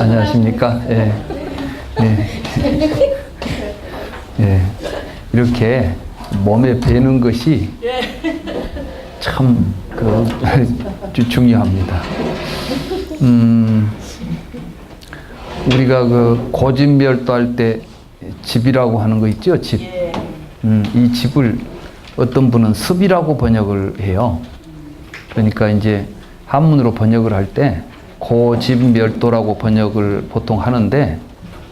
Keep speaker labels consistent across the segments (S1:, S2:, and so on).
S1: 안녕하십니까? 예. 예. 예. 이렇게 몸에 배는 것이 참 중요합니다. 우리가 그 고집멸도 할 때 집이라고 하는 거 있죠? 집. 이 집을 어떤 분은 습이라고 번역을 해요. 그러니까 이제 한문으로 번역을 할 때 고집멸도라고 번역을 보통 하는데,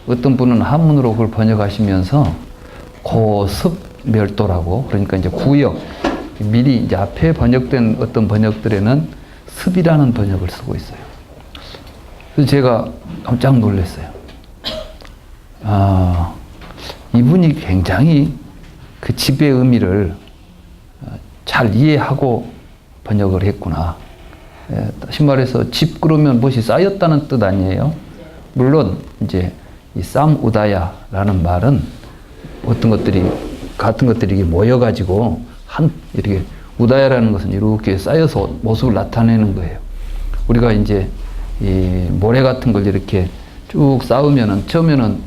S1: 어떤 분은 한문으로 그걸 번역하시면서 고습멸도라고, 그러니까 이제 구역, 미리 이제 앞에 번역된 어떤 번역들에는 습이라는 번역을 쓰고 있어요. 그래서 제가 깜짝 놀랐어요. 이분이 굉장히 그 집의 의미를 잘 이해하고 번역을 했구나. 다시 말해서 집 그러면 무엇이 쌓였다는 뜻 아니에요? 물론 이제 이 쌈우다야라는 말은 어떤 것들이 같은 것들이 모여가지고 이렇게 우다야라는 것은 이렇게 쌓여서 모습을 나타내는 거예요. 우리가 이제 이 모래 같은 걸 이렇게 쭉 쌓으면은 처음에는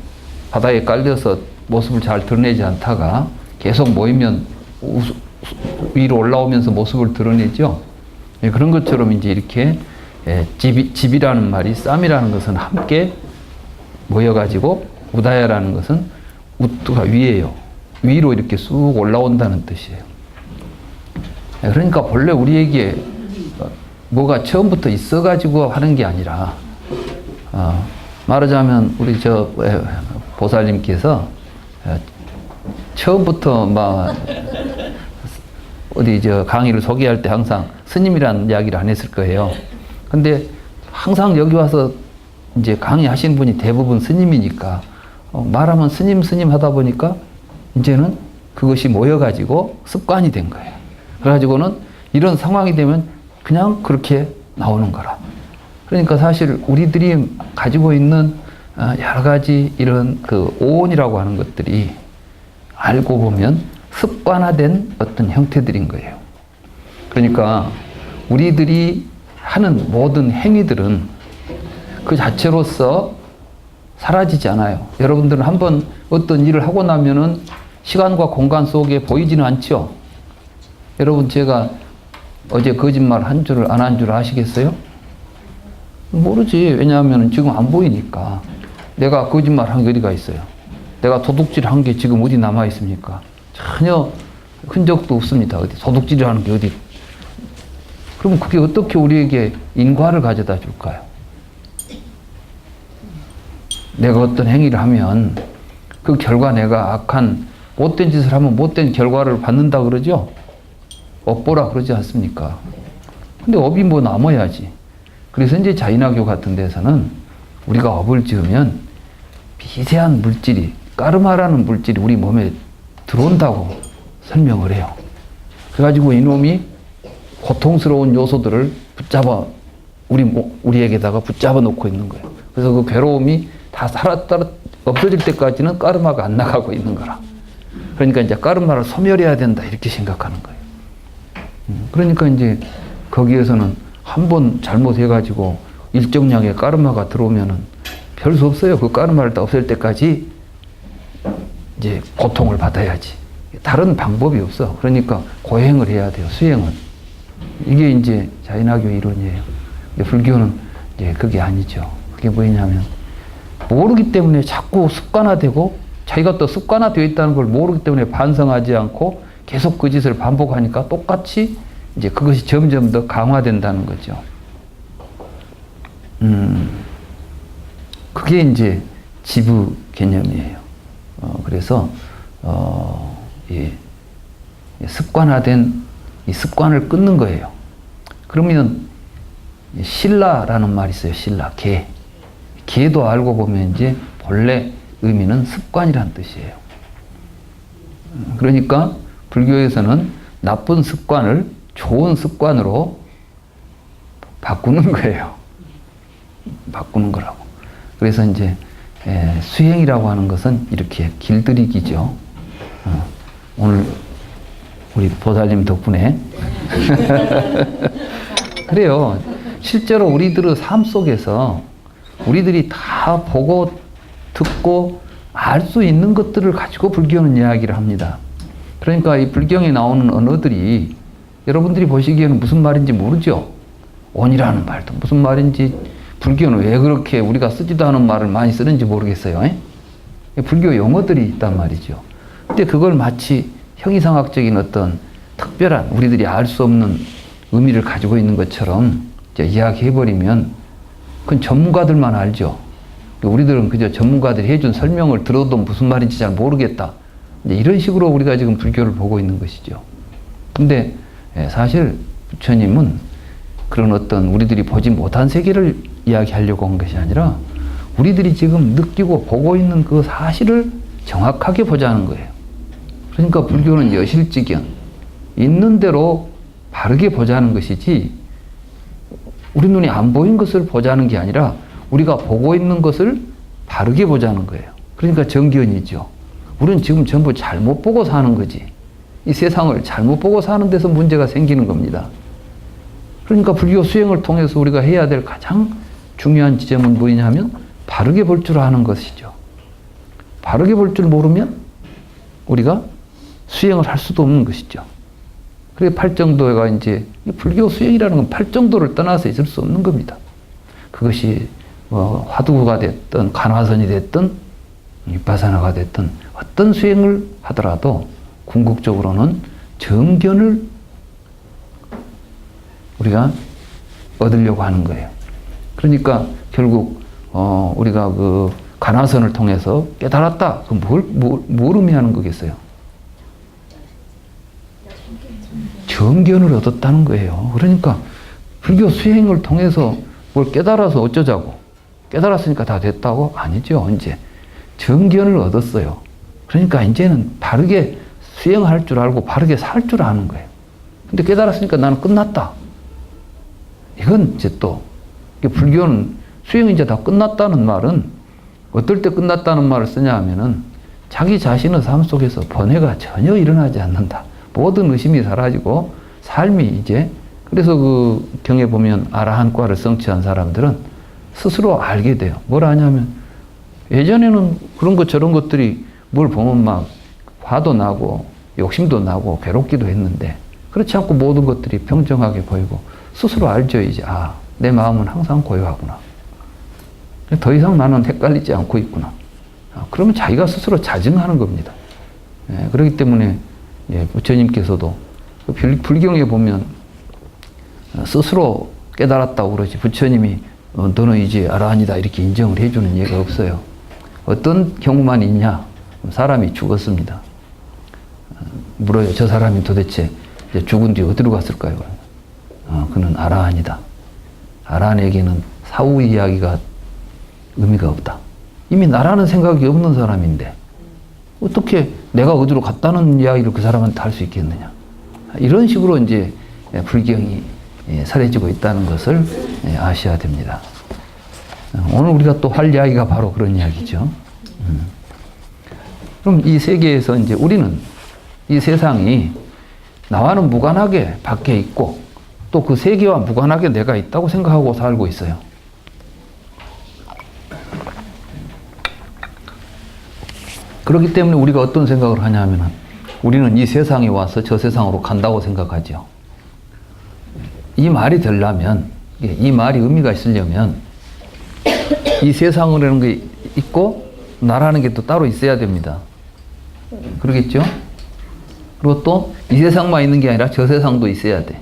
S1: 바닥에 깔려서 모습을 잘 드러내지 않다가 계속 모이면 위로 올라오면서 모습을 드러내죠. 그런 것처럼 이제 이렇게 집이라는 말이, 쌈이라는 것은 함께 모여가지고 우다야라는 것은 우뚜가 위에요. 위로 이렇게 쑥 올라온다는 뜻이에요. 그러니까 본래 우리에게 뭐가 처음부터 있어가지고 하는 게 아니라, 말하자면 우리 보살님께서 처음부터 막 어디 강의를 소개할 때 항상 스님이라는 이야기를 안 했을 거예요. 근데 항상 여기 와서 이제 강의하시는 분이 대부분 스님이니까 말하면 스님 하다 보니까 이제는 그것이 모여가지고 습관이 된 거예요. 그래가지고는 이런 상황이 되면 그냥 그렇게 나오는 거라. 그러니까 사실 우리들이 가지고 있는 여러 가지 이런 그 오온이라고 하는 것들이 알고 보면 습관화된 어떤 형태들인 거예요. 그러니까 우리들이 하는 모든 행위들은 그 자체로서 사라지지 않아요. 여러분들은 한번 어떤 일을 하고 나면은 시간과 공간 속에 보이지는 않죠. 여러분, 제가 어제 거짓말 한 줄을 안 한 줄 아시겠어요? 모르지. 왜냐하면 지금 안 보이니까. 내가 거짓말 한 게 어디가 있어요? 내가 도둑질 한 게 지금 어디 남아 있습니까? 전혀 흔적도 없습니다. 어디 도둑질을 하는 게 어디? 그럼 그게 어떻게 우리에게 인과를 가져다 줄까요? 내가 어떤 행위를 하면 그 결과, 내가 악한 못된 짓을 하면 못된 결과를 받는다 그러죠? 업보라 그러지 않습니까? 근데 업이 뭐 남아야지. 그래서 이제 자인학교 같은 데서는 우리가 업을 지으면 미세한 물질이, 까르마라는 물질이 우리 몸에 들어온다고 설명을 해요. 그래가지고 이놈이 고통스러운 요소들을 붙잡아 우리에게다가 붙잡아 놓고 있는 거예요. 그래서 그 괴로움이 다 없어질 때까지는 까르마가 안 나가고 있는 거라. 그러니까 이제 까르마를 소멸해야 된다, 이렇게 생각하는 거예요. 그러니까 이제 거기에서는 한 번 잘못해가지고 일정량의 까르마가 들어오면은 별 수 없어요. 그 까르마를 다 없앨 때까지 이제 고통을 받아야지. 다른 방법이 없어. 그러니까 고행을 해야 돼요. 수행은. 이게 이제 자인학교 이론이에요. 불교는 이제 그게 아니죠. 그게 뭐냐면 모르기 때문에 자꾸 습관화되고, 자기가 또 습관화되어 있다는 걸 모르기 때문에 반성하지 않고 계속 그 짓을 반복하니까 똑같이 이제 그것이 점점 더 강화된다는 거죠. 그게 이제 지부 개념이에요. 그래서 예, 습관화된 이 습관을 끊는 거예요. 그러면 신라라는 말이 있어요. 신라, 개. 개도 알고 보면 이제 본래 의미는 습관이란 뜻이에요. 그러니까 불교에서는 나쁜 습관을 좋은 습관으로 바꾸는 거예요. 바꾸는 거라고. 그래서 이제 수행이라고 하는 것은 이렇게 길들이기죠. 오늘 우리 보살님 덕분에 그래요. 실제로 우리들의 삶 속에서 우리들이 다 보고 듣고 알 수 있는 것들을 가지고 불교는 이야기를 합니다. 그러니까 이 불경에 나오는 언어들이 여러분들이 보시기에는 무슨 말인지 모르죠? 온이라는 말도 무슨 말인지, 불교는 왜 그렇게 우리가 쓰지도 않은 말을 많이 쓰는지 모르겠어요. 불교 용어들이 있단 말이죠. 근데 그걸 마치 형이상학적인 어떤 특별한 우리들이 알 수 없는 의미를 가지고 있는 것처럼 이야기해버리면 그건 전문가들만 알죠. 우리들은 그저 전문가들이 해준 설명을 들어도 무슨 말인지 잘 모르겠다. 이런 식으로 우리가 지금 불교를 보고 있는 것이죠. 근데 사실 부처님은 그런 어떤 우리들이 보지 못한 세계를 이야기하려고 한 것이 아니라 우리들이 지금 느끼고 보고 있는 그 사실을 정확하게 보자는 거예요. 그러니까 불교는 여실직견, 있는 대로 바르게 보자는 것이지 우리 눈이 안 보인 것을 보자는 게 아니라 우리가 보고 있는 것을 바르게 보자는 거예요. 그러니까 정견이죠. 우리는 지금 전부 잘못 보고 사는 거지. 이 세상을 잘못 보고 사는 데서 문제가 생기는 겁니다. 그러니까 불교 수행을 통해서 우리가 해야 될 가장 중요한 지점은 뭐냐면 바르게 볼 줄 아는 것이죠. 바르게 볼 줄 모르면 우리가 수행을 할 수도 없는 것이죠. 그래서 팔정도가 이제 불교 수행이라는 건 팔정도를 떠나서 있을 수 없는 겁니다. 그것이 화두가 됐든 간화선이 됐든 위파사나가 됐든 어떤 수행을 하더라도 궁극적으로는 정견을 우리가 얻으려고 하는 거예요. 그러니까 결국 우리가 그 간화선을 통해서 깨달았다. 그 뭘 의미하는 거겠어요? 정견을 얻었다는 거예요. 그러니까 불교 수행을 통해서 뭘 깨달아서 어쩌자고? 깨달았으니까 다 됐다고? 아니죠. 이제 정견을 얻었어요. 그러니까 이제는 바르게 수행할 줄 알고 바르게 살 줄 아는 거예요. 근데 깨달았으니까 나는 끝났다. 이건 이제 또 불교는 수행이 이제 다 끝났다는 말은 어떨 때 끝났다는 말을 쓰냐 하면은 자기 자신의 삶 속에서 번뇌가 전혀 일어나지 않는다. 모든 의심이 사라지고 삶이 이제, 그래서 그 경에 보면 아라한과를 성취한 사람들은 스스로 알게 돼요. 뭘 아냐면 예전에는 그런 것 저런 것들이 뭘 보면 막 화도 나고 욕심도 나고 괴롭기도 했는데 그렇지 않고 모든 것들이 평정하게 보이고 스스로 알죠. 이제 내 마음은 항상 고요하구나. 더 이상 나는 헷갈리지 않고 있구나. 그러면 자기가 스스로 자증하는 겁니다. 그렇기 때문에 부처님께서도 불경에 보면 스스로 깨달았다고 그러지 부처님이 너는 이제 아라한이다 이렇게 인정을 해주는 예가 없어요. 어떤 경우만 있냐? 사람이 죽었습니다. 물어요. 저 사람이 도대체 죽은 뒤 어디로 갔을까요? 그는 아라한이다. 아라한에게는 사후 이야기가 의미가 없다. 이미 나라는 생각이 없는 사람인데 어떻게 내가 어디로 갔다는 이야기를 그 사람한테 할 수 있겠느냐. 이런 식으로 이제 불경이 설해지고 있다는 것을 아셔야 됩니다. 오늘 우리가 또 할 이야기가 바로 그런 이야기죠. 그럼 이 세계에서 이제 우리는 이 세상이 나와는 무관하게 밖에 있고 또 그 세계와 무관하게 내가 있다고 생각하고 살고 있어요. 그렇기 때문에 우리가 어떤 생각을 하냐면 우리는 이 세상에 와서 저 세상으로 간다고 생각하죠. 이 말이 되려면, 이 말이 의미가 있으려면 이 세상이라는 게 있고 나라는 게 또 따로 있어야 됩니다. 그러겠죠? 그리고 또 이 세상만 있는 게 아니라 저 세상도 있어야 돼.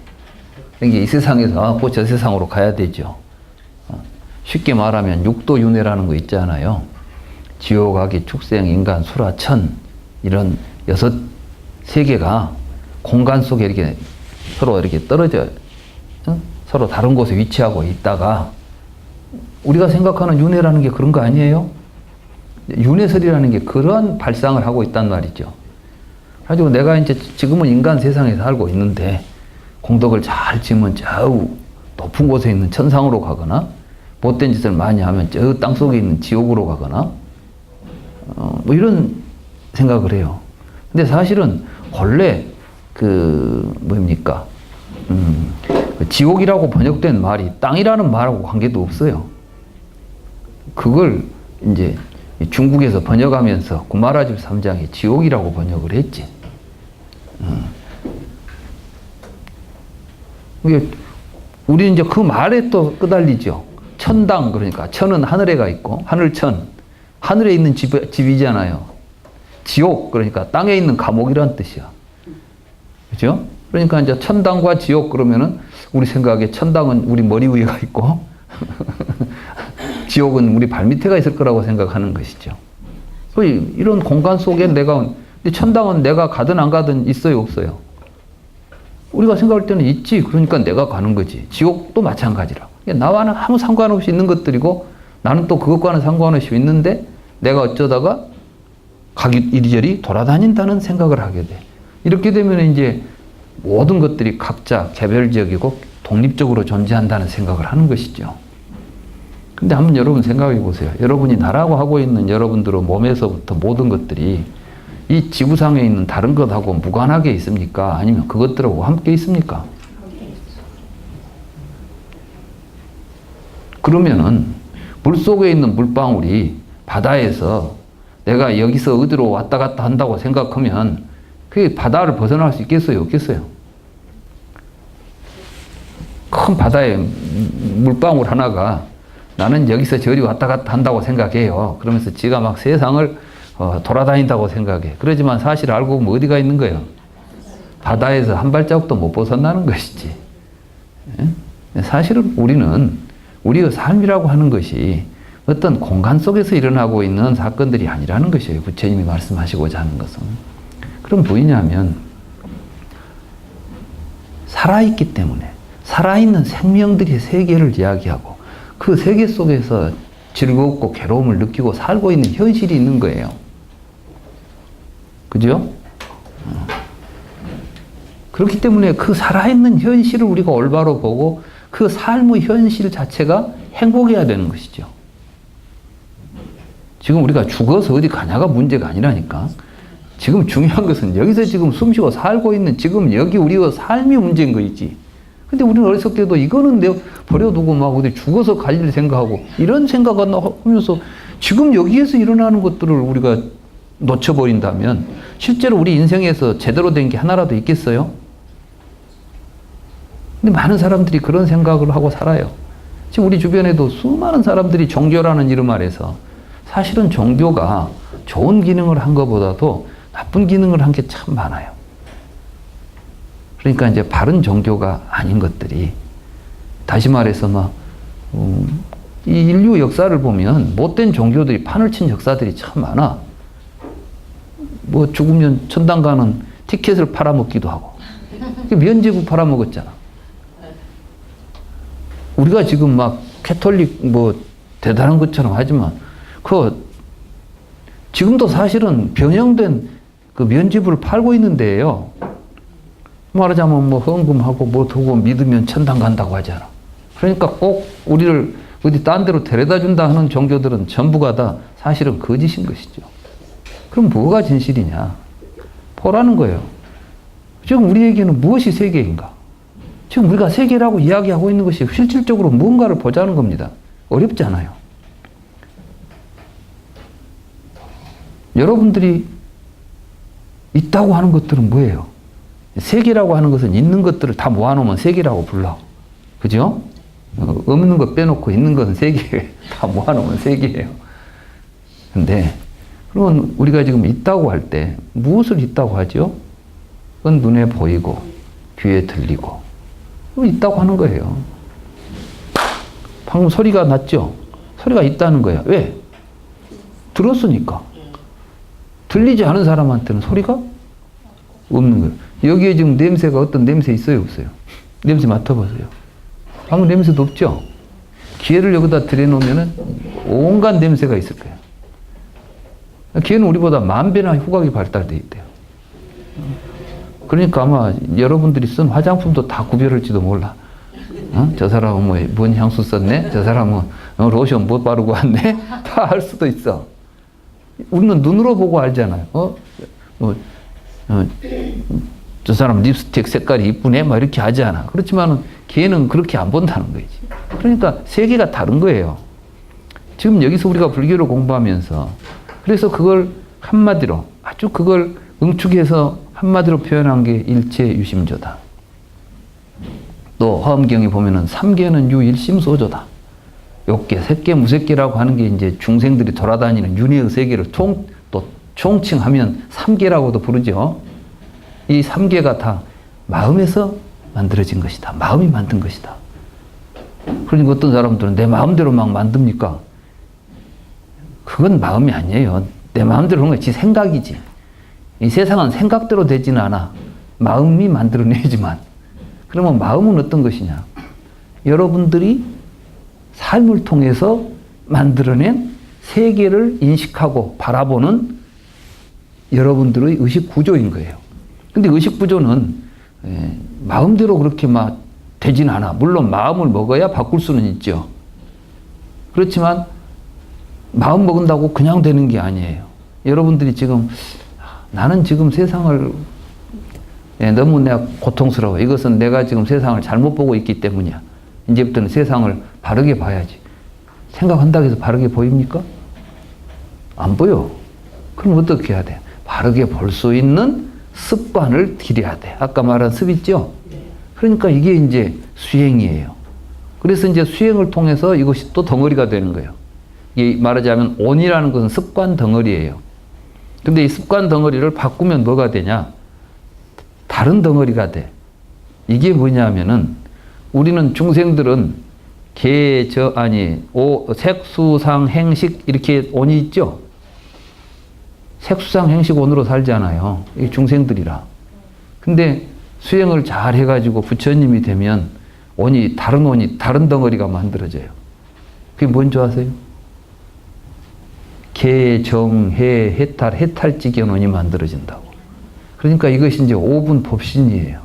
S1: 그러니까 이 세상에서 왔고 저 세상으로 가야 되죠. 쉽게 말하면 육도윤회라는 거 있잖아요. 지옥, 악이, 축생, 인간, 수라, 천 이런 6 세계가 공간 속에 이렇게 서로 이렇게 떨어져 서로 다른 곳에 위치하고 있다가 우리가 생각하는 윤회라는 게 그런 거 아니에요? 윤회설이라는 게 그런 발상을 하고 있단 말이죠. 가지고 내가 이제 지금은 인간 세상에 살고 있는데 공덕을 잘 지으면 저 높은 곳에 있는 천상으로 가거나 못된 짓을 많이 하면 저 땅속에 있는 지옥으로 가거나 뭐 이런 생각을 해요. 근데 사실은 본래 뭡니까? 지옥이라고 번역된 말이 땅이라는 말하고 관계도 없어요. 그걸 이제 중국에서 번역하면서 구마라집 3장이 지옥이라고 번역을 했지. 우리는 이제 그 말에 또 끄달리죠. 천당, 그러니까 천은 하늘에가 있고 하늘천, 하늘에 있는 집이잖아요. 지옥, 그러니까 땅에 있는 감옥이란 뜻이야. 그죠? 그러니까 이제 천당과 지옥 그러면은 우리 생각에 천당은 우리 머리 위에가 있고 지옥은 우리 발 밑에가 있을 거라고 생각하는 것이죠. 이런 공간 속에 근데 천당은 내가 가든 안 가든 있어요, 없어요? 우리가 생각할 때는 있지. 그러니까 내가 가는 거지. 지옥도 마찬가지라. 나와는 아무 상관없이 있는 것들이고 나는 또 그것과는 상관없이 있는데 내가 어쩌다가 이리저리 돌아다닌다는 생각을 하게 돼. 이렇게 되면 이제 모든 것들이 각자 개별적이고 독립적으로 존재한다는 생각을 하는 것이죠. 근데 한번 여러분 생각해 보세요. 여러분이 나라고 하고 있는 여러분들의 몸에서부터 모든 것들이 이 지구상에 있는 다른 것하고 무관하게 있습니까? 아니면 그것들하고 함께 있습니까? 그러면은 물속에 있는 물방울이 바다에서 내가 여기서 어디로 왔다 갔다 한다고 생각하면 그게 바다를 벗어날 수 있겠어요? 없겠어요? 큰 바다에 물방울 하나가 나는 여기서 저리 왔다 갔다 한다고 생각해요. 그러면서 지가 막 세상을 돌아다닌다고 생각해. 그러지만 사실 알고 보면 어디가 있는 거예요? 바다에서 한 발자국도 못 벗어나는 것이지. 사실은 우리는 우리의 삶이라고 하는 것이 어떤 공간 속에서 일어나고 있는 사건들이 아니라는 것이에요. 부처님이 말씀하시고자 하는 것은. 그럼 뭐냐면 살아있기 때문에 살아있는 생명들의 세계를 이야기하고 그 세계 속에서 즐겁고 괴로움을 느끼고 살고 있는 현실이 있는 거예요. 그죠? 그렇기 때문에 그 살아있는 현실을 우리가 올바로 보고 그 삶의 현실 자체가 행복해야 되는 것이죠. 지금 우리가 죽어서 어디 가냐가 문제가 아니라니까. 지금 중요한 것은 여기서 지금 숨쉬고 살고 있는 지금 여기 우리의 삶이 문제인 거있지. 근데 우리는 어렸을 때도 이거는 내가 버려두고 막 어디 죽어서 갈 일 생각하고 이런 생각 안 하면서 지금 여기에서 일어나는 것들을 우리가 놓쳐버린다면 실제로 우리 인생에서 제대로 된 게 하나라도 있겠어요? 근데 많은 사람들이 그런 생각을 하고 살아요. 지금 우리 주변에도 수많은 사람들이 종교라는 이름 아래서 사실은 종교가 좋은 기능을 한 것보다도 나쁜 기능을 한 게 참 많아요. 그러니까 이제 바른 종교가 아닌 것들이 다시 말해서 이 인류 역사를 보면 못된 종교들이 판을 친 역사들이 참 많아. 죽으면 천당 가는 티켓을 팔아먹기도 하고 면제부 팔아먹었잖아. 우리가 지금 막 캐톨릭 대단한 것처럼 하지만 지금도 사실은 변형된 그 면죄부를 팔고 있는 데예요. 말하자면 헌금하고 두고 믿으면 천당 간다고 하잖아. 그러니까 꼭 우리를 어디 딴 데로 데려다 준다 하는 종교들은 전부가 다 사실은 거짓인 것이죠. 그럼 뭐가 진실이냐? 보라는 거예요. 지금 우리에게는 무엇이 세계인가? 지금 우리가 세계라고 이야기하고 있는 것이 실질적으로 무언가를 보자는 겁니다. 어렵지 않아요. 여러분들이 있다고 하는 것들은 뭐예요? 세계라고 하는 것은 있는 것들을 다 모아놓으면 세계라고 불러. 그죠? 없는 거 빼놓고 있는 것은 세계예요. 다 모아놓으면 세계예요. 근데 그러면 우리가 지금 있다고 할 때 무엇을 있다고 하죠? 그건 눈에 보이고 귀에 들리고 있다고 하는 거예요. 방금 소리가 났죠? 소리가 있다는 거예요. 왜? 들었으니까. 들리지 않은 사람한테는 소리가 없는 거예요. 여기에 지금 냄새가 어떤 냄새 있어요? 없어요? 냄새 맡아보세요. 아무 냄새도 없죠? 기회를 여기다 들여놓으면 온갖 냄새가 있을 거예요. 기회는 우리보다 10,000배나 후각이 발달되어 있대요. 그러니까 아마 여러분들이 쓴 화장품도 다 구별할지도 몰라. 저 사람은 뭔 향수 썼네? 저 사람은 로션 못 바르고 왔네? 다 알 수도 있어. 우리는 눈으로 보고 알잖아요. 저 사람 립스틱 색깔이 이쁘네? 막 이렇게 하지 않아. 그렇지만은 걔는 그렇게 안 본다는 거지. 그러니까 세계가 다른 거예요. 지금 여기서 우리가 불교를 공부하면서 그래서 그걸 한마디로 아주 그걸 응축해서 한마디로 표현한 게 일체 유심조다. 또 화엄경에 보면은 삼계는 유일심소조다. 욕계, 색계, 무색계라고 하는 게 이제 중생들이 돌아다니는 윤회의 세계를 또 총칭하면 삼계라고도 부르죠. 이 삼계가 다 마음에서 만들어진 것이다. 마음이 만든 것이다. 그러니까 어떤 사람들은 내 마음대로 막 만듭니까? 그건 마음이 아니에요. 내 마음대로 하는 건 지 생각이지. 이 세상은 생각대로 되지는 않아. 마음이 만들어내지만. 그러면 마음은 어떤 것이냐? 여러분들이 삶을 통해서 만들어낸 세계를 인식하고 바라보는 여러분들의 의식 구조인 거예요. 근데 의식 구조는 마음대로 그렇게 막 되진 않아. 물론 마음을 먹어야 바꿀 수는 있죠. 그렇지만 마음 먹은다고 그냥 되는 게 아니에요. 여러분들이 지금 나는 지금 세상을 너무 내가 고통스러워. 이것은 내가 지금 세상을 잘못 보고 있기 때문이야. 이제부터는 세상을 바르게 봐야지. 생각한다고 해서 바르게 보입니까? 안 보여. 그럼 어떻게 해야 돼? 바르게 볼 수 있는 습관을 들여야 돼. 아까 말한 습 있죠? 그러니까 이게 이제 수행이에요. 그래서 이제 수행을 통해서 이것이 또 덩어리가 되는 거예요. 이 말하자면 온이라는 것은 습관 덩어리예요. 근데 이 습관 덩어리를 바꾸면 뭐가 되냐? 다른 덩어리가 돼. 이게 뭐냐면은 우리는 중생들은 색수상 행식 이렇게 온이 있죠? 색수상 행식 온으로 살잖아요. 이 중생들이라. 근데 수행을 잘 해가지고 부처님이 되면 온이 다른 덩어리가 만들어져요. 그게 뭔지 아세요? 해탈지견 온이 만들어진다고. 그러니까 이것이 이제 오분 법신이에요.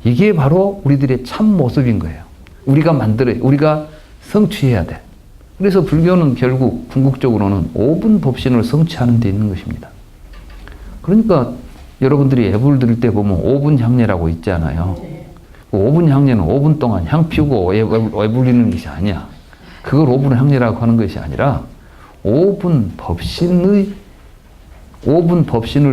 S1: 이게 바로 우리들의 참 모습인 거예요. 우리가 성취해야 돼. 그래서 불교는 결국 궁극적으로는 오분 법신을 성취하는 데 있는 것입니다. 그러니까 여러분들이 애불 들을 때 보면 오분 향례라고 있잖아요. 그 오분 향례는 5분 동안 향 피우고 애불리는 것이 아니야. 그걸 오분 향례라고 하는 것이 아니라 오분 법신을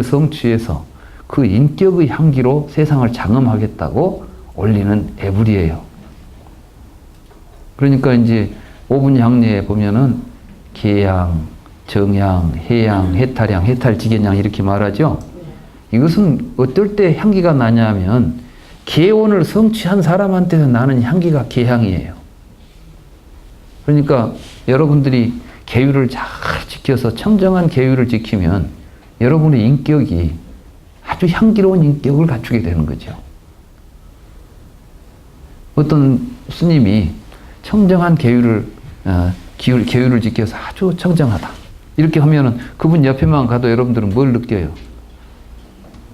S1: 성취해서 그 인격의 향기로 세상을 장엄하겠다고 올리는 애불이에요. 그러니까 이제 오분 향례에 보면은 계향, 정향, 해향, 해탈향, 해탈지견향 이렇게 말하죠. 이것은 어떨 때 향기가 나냐면 계온을 성취한 사람한테는 나는 향기가 계향이에요. 그러니까 여러분들이 계율을 잘 지켜서 청정한 계율을 지키면 여러분의 인격이 아주 향기로운 인격을 갖추게 되는 거죠. 어떤 스님이 청정한 계율을 지켜서 아주 청정하다. 이렇게 하면은 그분 옆에만 가도 여러분들은 뭘 느껴요?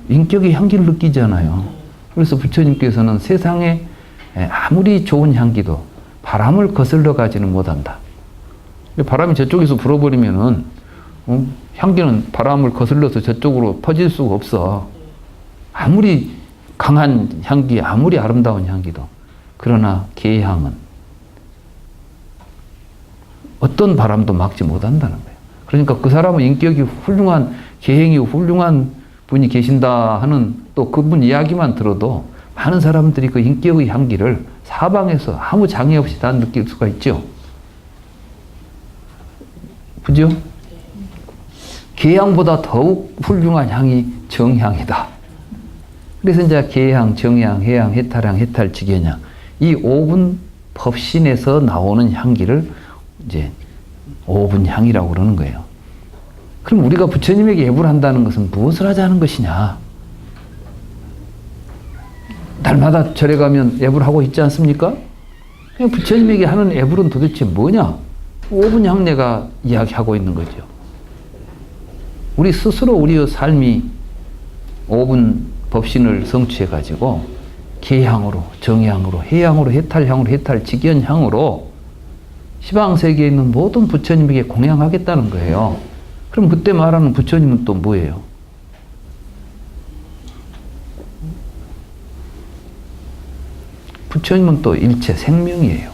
S1: 인격의 향기를 느끼잖아요. 그래서 부처님께서는 세상에 아무리 좋은 향기도 바람을 거슬러 가지는 못한다. 바람이 저쪽에서 불어버리면은 향기는 바람을 거슬러서 저쪽으로 퍼질 수가 없어. 아무리 강한 향기, 아무리 아름다운 향기도. 그러나 계향은 어떤 바람도 막지 못한다는 거예요. 그러니까 그 사람은 인격이 훌륭한, 계행이 훌륭한 분이 계신다 하는 또 그분 이야기만 들어도 많은 사람들이 그 인격의 향기를 사방에서 아무 장애 없이 다 느낄 수가 있죠. 그죠? 계향보다 더욱 훌륭한 향이 정향이다. 그래서 이제 계향, 정향, 해향, 해탈향, 해탈지견향 이 5분 법신에서 나오는 향기를 이제 5분 향이라고 그러는 거예요. 그럼 우리가 부처님에게 예불 한다는 것은 무엇을 하자는 것이냐? 날마다 절에 가면 예불하고 있지 않습니까? 그냥 부처님에게 하는 예불은 도대체 뭐냐? 5분 향례가 이야기하고 있는 거죠. 우리 스스로 우리의 삶이 5분 법신을 성취해가지고 계향으로, 정향으로, 해향으로, 해탈향으로, 해탈지견향으로 시방세계에 있는 모든 부처님에게 공양하겠다는 거예요. 그럼 그때 말하는 부처님은 또 뭐예요? 부처님은 또 일체 생명이에요.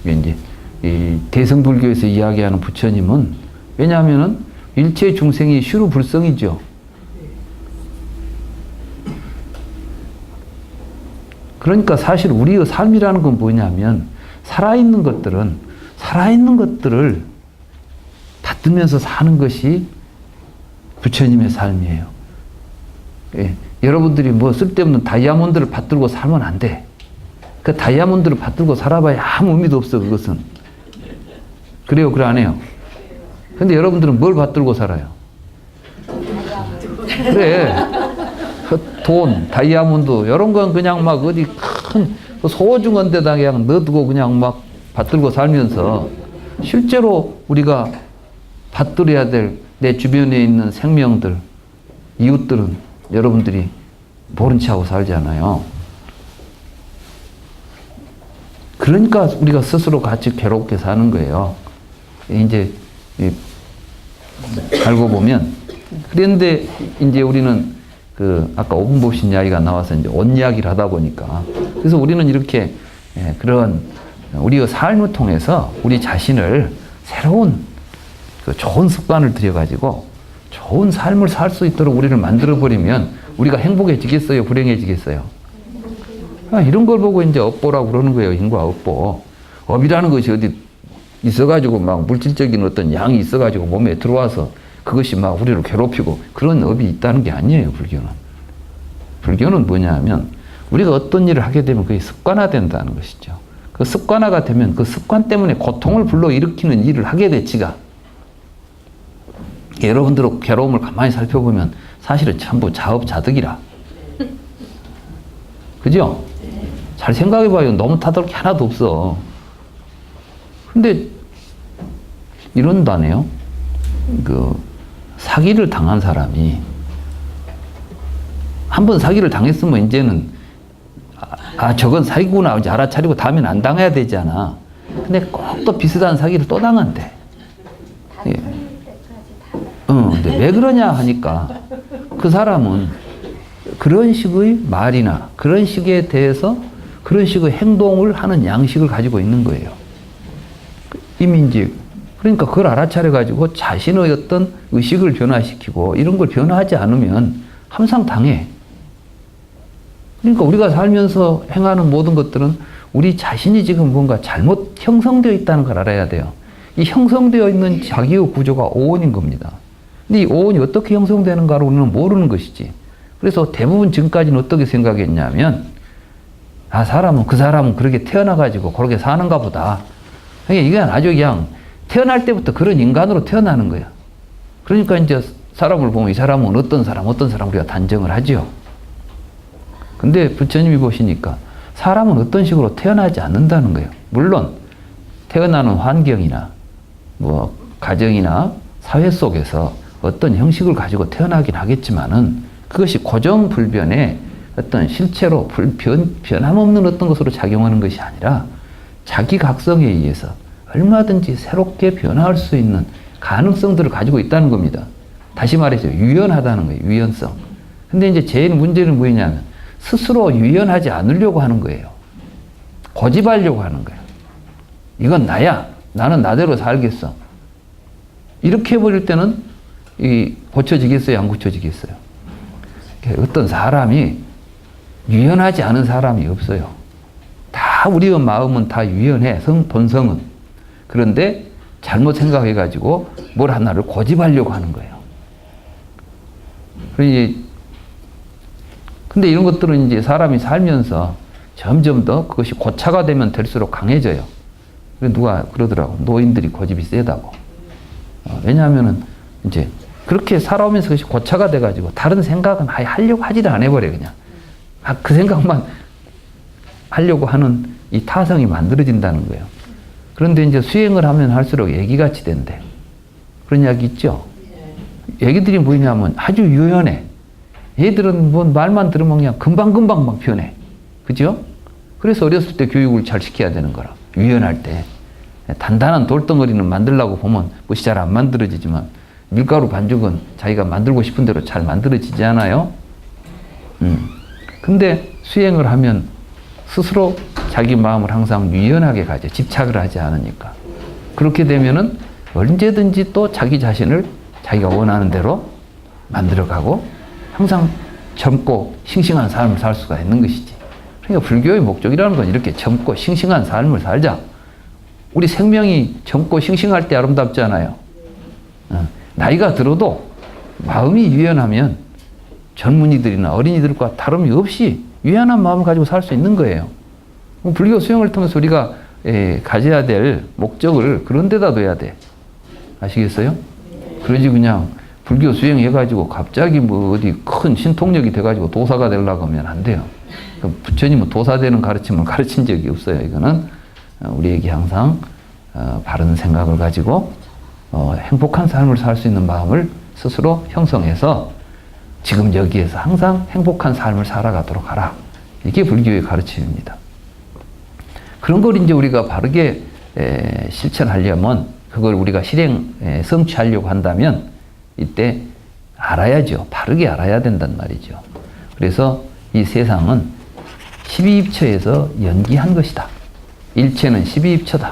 S1: 이제 이 대승불교에서 이야기하는 부처님은 왜냐하면은 일체 중생이虚루불성이죠. 그러니까 사실 우리의 삶이라는 건 뭐냐면 살아있는 것들을 받으면서 사는 것이 부처님의 삶이에요. 예. 여러분들이 뭐 쓸데없는 다이아몬드를 받들고 살면 안 돼. 그 다이아몬드를 받들고 살아봐야 아무 의미도 없어, 그것은. 그래요, 그래 안 해요? 근데 여러분들은 뭘 받들고 살아요? 그래. 돈, 다이아몬드, 이런 건 그냥 막 어디 큰 소중한 데다 그냥 넣어두고 그냥 막 받들고 살면서 실제로 우리가 받들어야 될 내 주변에 있는 생명들, 이웃들은 여러분들이 모른 체 하고 살잖아요. 그러니까 우리가 스스로 같이 괴롭게 사는 거예요. 이제 알고 보면. 그런데 이제 우리는 그 아까 오분법신 이야기가 나와서 이제 온 이야기를 하다 보니까 그래서 우리는 이렇게 그런 우리의 삶을 통해서 우리 자신을 새로운 그 좋은 습관을 들여가지고 좋은 삶을 살 수 있도록 우리를 만들어버리면 우리가 행복해지겠어요? 불행해지겠어요? 이런 걸 보고 이제 업보라고 그러는 거예요. 인과 업보. 업이라는 것이 어디 있어가지고 막 물질적인 어떤 양이 있어가지고 몸에 들어와서 그것이 막 우리를 괴롭히고 그런 업이 있다는 게 아니에요, 불교는. 불교는 뭐냐 하면 우리가 어떤 일을 하게 되면 그게 습관화된다는 것이죠. 그 습관화가 되면 그 습관 때문에 고통을 불러일으키는 일을 하게 돼, 지가. 여러분들 괴로움을 가만히 살펴보면 사실은 전부 자업자득이라. 그죠? 잘 생각해봐요. 너무 타들 게 하나도 없어. 근데 이런다네요. 그 사기를 당한 사람이 한번 사기를 당했으면 이제는 저건 사기구나 이제 알아차리고 다음엔 안 당해야 되잖아. 근데 꼭 또 비슷한 사기를 또 당한대. 예. 근데 왜 그러냐 하니까 그 사람은 그런 식의 말이나 그런 식에 대해서 그런 식의 행동을 하는 양식을 가지고 있는 거예요. 이미 이제 그러니까 그걸 알아차려가지고 자신의 어떤 의식을 변화시키고 이런 걸 변화하지 않으면 항상 당해. 그러니까 우리가 살면서 행하는 모든 것들은 우리 자신이 지금 뭔가 잘못 형성되어 있다는 걸 알아야 돼요. 이 형성되어 있는 자기의 구조가 오온인 겁니다. 근데 이 오온이 어떻게 형성되는가를 우리는 모르는 것이지. 그래서 대부분 지금까지는 어떻게 생각했냐면 그 사람은 그렇게 태어나가지고 그렇게 사는가 보다. 이게 아주 그냥 태어날 때부터 그런 인간으로 태어나는 거야. 그러니까 이제 사람을 보면 이 사람은 어떤 사람 우리가 단정을 하죠. 근데 부처님이 보시니까 사람은 어떤 식으로 태어나지 않는다는 거예요. 물론 태어나는 환경이나 뭐 가정이나 사회 속에서 어떤 형식을 가지고 태어나긴 하겠지만은 그것이 고정불변의 어떤 실체로 변함없는 어떤 것으로 작용하는 것이 아니라 자기 각성에 의해서 얼마든지 새롭게 변화할 수 있는 가능성들을 가지고 있다는 겁니다. 다시 말해서 유연하다는 거예요. 유연성. 근데 이제 제일 문제는 뭐냐면 스스로 유연하지 않으려고 하는 거예요. 고집하려고 하는 거예요. 이건 나야. 나는 나대로 살겠어. 이렇게 해버릴 때는 고쳐지겠어요? 안 고쳐지겠어요? 어떤 사람이 유연하지 않은 사람이 없어요. 다 우리의 마음은 다 유연해. 본성은. 그런데 잘못 생각해가지고 뭘 하나를 고집하려고 하는 거예요. 근데 이런 것들은 이제 사람이 살면서 점점 더 그것이 고차가 되면 될수록 강해져요. 누가 그러더라고. 노인들이 고집이 세다고. 왜냐하면은 이제 그렇게 살아오면서 그것이 고차가 돼가지고 다른 생각은 아예 하려고 하지도 안 해버려, 그냥. 그 생각만 하려고 하는 이 타성이 만들어진다는 거예요. 그런데 이제 수행을 하면 할수록 애기같이 된대. 그런 이야기 있죠? 애기들이 뭐냐면 아주 유연해. 얘들은 뭐 말만 들으면 그냥 금방금방 막 변해. 그죠? 그래서 어렸을 때 교육을 잘 시켜야 되는 거라. 유연할 때. 단단한 돌덩어리는 만들려고 보면 뭐시 잘 안 만들어지지만 밀가루 반죽은 자기가 만들고 싶은 대로 잘 만들어지지 않아요? 근데 수행을 하면 스스로 자기 마음을 항상 유연하게 가져. 집착을 하지 않으니까. 그렇게 되면은 언제든지 또 자기 자신을 자기가 원하는 대로 만들어가고 항상 젊고 싱싱한 삶을 살 수가 있는 것이지. 그러니까 불교의 목적이라는 건 이렇게 젊고 싱싱한 삶을 살자. 우리 생명이 젊고 싱싱할 때 아름답잖아요. 나이가 들어도 마음이 유연하면 젊은이들이나 어린이들과 다름이 없이 유연한 마음을 가지고 살 수 있는 거예요. 불교 수행을 통해서 우리가 가져야 될 목적을 그런 데다 둬야 돼. 아시겠어요? 그러지 그냥 불교 수행해가지고 갑자기 뭐 어디 큰 신통력이 돼가지고 도사가 되려고 하면 안 돼요. 부처님은 도사 되는 가르침을 가르친 적이 없어요. 이거는 우리에게 항상 바른 생각을 가지고 행복한 삶을 살 수 있는 마음을 스스로 형성해서 지금 여기에서 항상 행복한 삶을 살아가도록 하라. 이게 불교의 가르침입니다. 그런 걸 이제 우리가 바르게 실천하려면 그걸 우리가 성취하려고 한다면 이때 알아야죠. 바르게 알아야 된단 말이죠. 그래서 이 세상은 12입처에서 연기한 것이다. 일체는 12입처다.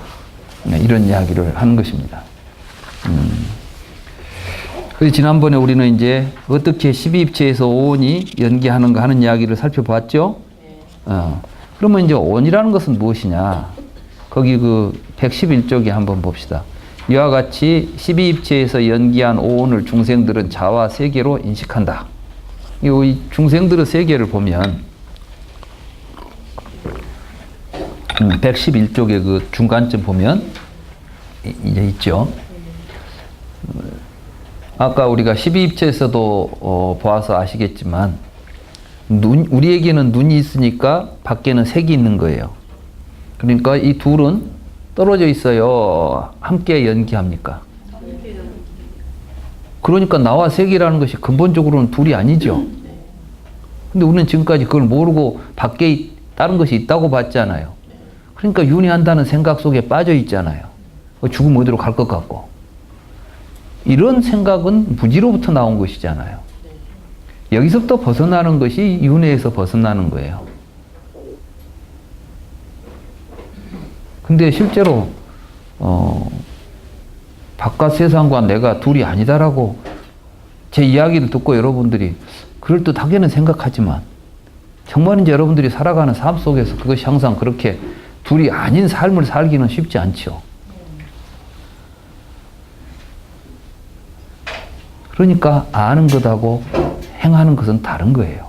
S1: 이런 이야기를 하는 것입니다. 그래서 지난번에 우리는 이제 어떻게 12입체에서 오온이 연기하는가 하는 이야기를 살펴봤죠. 그러면 이제 오온이라는 것은 무엇이냐. 거기 그 111쪽에 한번 봅시다. 이와 같이 12입체에서 연기한 오온을 중생들은 자와 세계로 인식한다. 이 중생들의 세계를 보면 111쪽에 그 중간쯤 보면 이제 있죠. 아까 우리가 12입체에서도 보아서 아시겠지만 우리에게는 눈이 있으니까 밖에는 색이 있는 거예요. 그러니까 이 둘은 떨어져 있어요. 함께 연기합니까? 그러니까 나와 색이라는 것이 근본적으로는 둘이 아니죠. 근데 우리는 지금까지 그걸 모르고 밖에 다른 것이 있다고 봤잖아요. 그러니까 윤회한다는 생각 속에 빠져 있잖아요. 죽으면 어디로 갈 것 같고. 이런 생각은 무지로부터 나온 것이잖아요. 여기서부터 벗어나는 것이 윤회에서 벗어나는 거예요. 근데 실제로 바깥 세상과 내가 둘이 아니다라고 제 이야기를 듣고 여러분들이 그럴듯하게는 생각하지만 정말인지 여러분들이 살아가는 삶 속에서 그것이 항상 그렇게 둘이 아닌 삶을 살기는 쉽지 않죠. 그러니까 아는 것하고 행하는 것은 다른 거예요.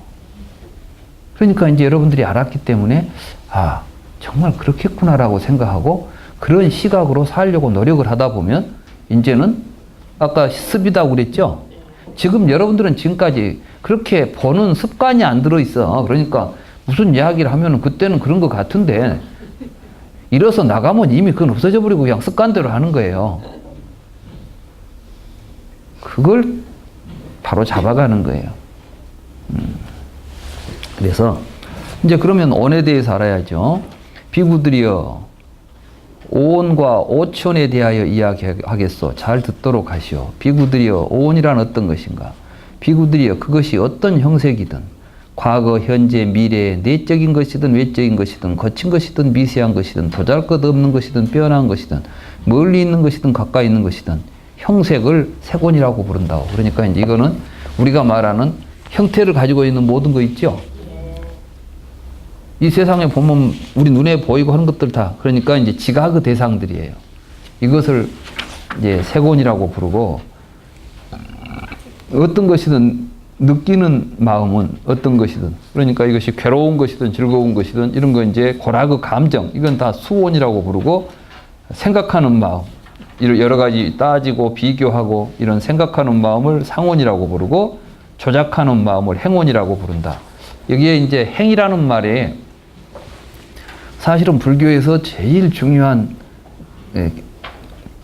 S1: 그러니까 이제 여러분들이 알았기 때문에 아 정말 그렇겠구나라고 생각하고 그런 시각으로 살려고 노력을 하다 보면 이제는 아까 습이다고 그랬죠? 지금 여러분들은 지금까지 그렇게 보는 습관이 안 들어있어. 그러니까 무슨 이야기를 하면 그때는 그런 것 같은데 일어서 나가면 이미 그건 없어져 버리고 그냥 습관대로 하는 거예요. 그걸 바로 잡아가는 거예요. 그래서 이제 그러면 온에 대해서 알아야죠. 비구들이여 오온과 오천에 대하여 이야기하겠소. 잘 듣도록 하시오. 비구들이여 오온이란 어떤 것인가? 비구들이여 그것이 어떤 형색이든 과거, 현재, 미래, 내적인 것이든 외적인 것이든 거친 것이든 미세한 것이든 보잘것없는 것이든 빼어난 것이든 멀리 있는 것이든 가까이 있는 것이든 형색을 색온이라고 부른다고. 그러니까 이제 이거는 우리가 말하는 형태를 가지고 있는 모든 거 있죠. 이 세상에 보면 우리 눈에 보이고 하는 것들 다 그러니까 이제 지각의 대상들이에요. 이것을 이제 색온이라고 부르고 어떤 것이든 느끼는 마음은 어떤 것이든 그러니까 이것이 괴로운 것이든 즐거운 것이든 이런 거 이제 고락의 감정 이건 다 수온이라고 부르고 생각하는 마음 여러 가지 따지고 비교하고 이런 생각하는 마음을 상온이라고 부르고 조작하는 마음을 행온이라고 부른다. 여기에 이제 행이라는 말에 사실은 불교에서 제일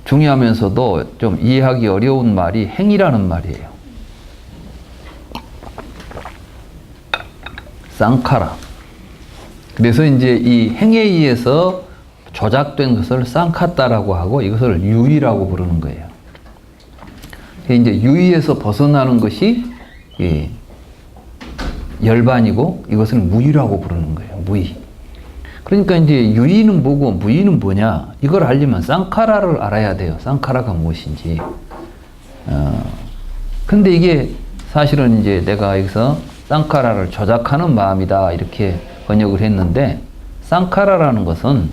S1: 중요하면서도 좀 이해하기 어려운 말이 행이라는 말이에요. 쌍카라. 그래서 이제 이 행에 의해서 조작된 것을 쌍카따라고 하고 이것을 유의라고 부르는 거예요. 이제 유의에서 벗어나는 것이 열반이고 이것을 무의라고 부르는 거예요. 무의. 그러니까 이제 유의는 뭐고 무의는 뭐냐 이걸 알려면 쌍카라를 알아야 돼요. 쌍카라가 무엇인지. 근데 이게 사실은 이제 내가 여기서 쌍카라를 조작하는 마음이다 이렇게 번역을 했는데 쌍카라라는 것은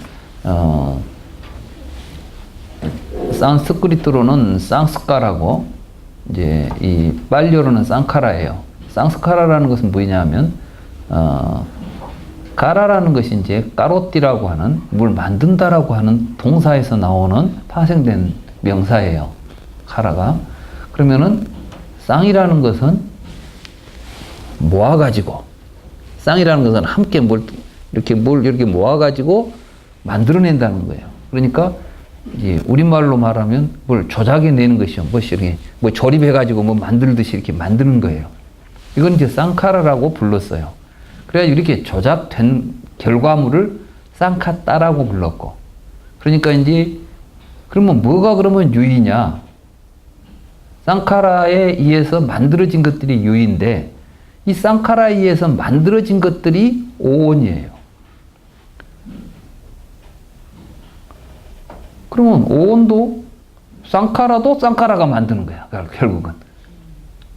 S1: 산스크리트로는 쌍스카라고 이제 이 빨리어로는 쌍카라예요. 쌍스카라라는 것은 뭐냐면 까라라는 것이 이제 까로띠라고 하는 뭘 만든다라고 하는 동사에서 나오는 파생된 명사예요. 카라가. 그러면은 쌍이라는 것은 모아가지고 쌍이라는 것은 함께 뭘 이렇게 모아가지고 만들어낸다는 거예요. 그러니까 이제 우리말로 말하면 뭘 조작해내는 것이요. 이렇게 뭐 조립해가지고 뭐 만들듯이 이렇게 만드는 거예요. 이건 이제 쌍카라라고 불렀어요. 그래가지고 이렇게 조작된 결과물을 쌍카따라고 불렀고. 그러니까 이제 그러면 뭐가 그러면 유의냐? 쌍카라에 의해서 만들어진 것들이 유의인데 이 쌍카라에 의해서 만들어진 것들이 오온이에요. 그러면 오온도 쌍카라도 쌍카라가 만드는 거야. 결국은.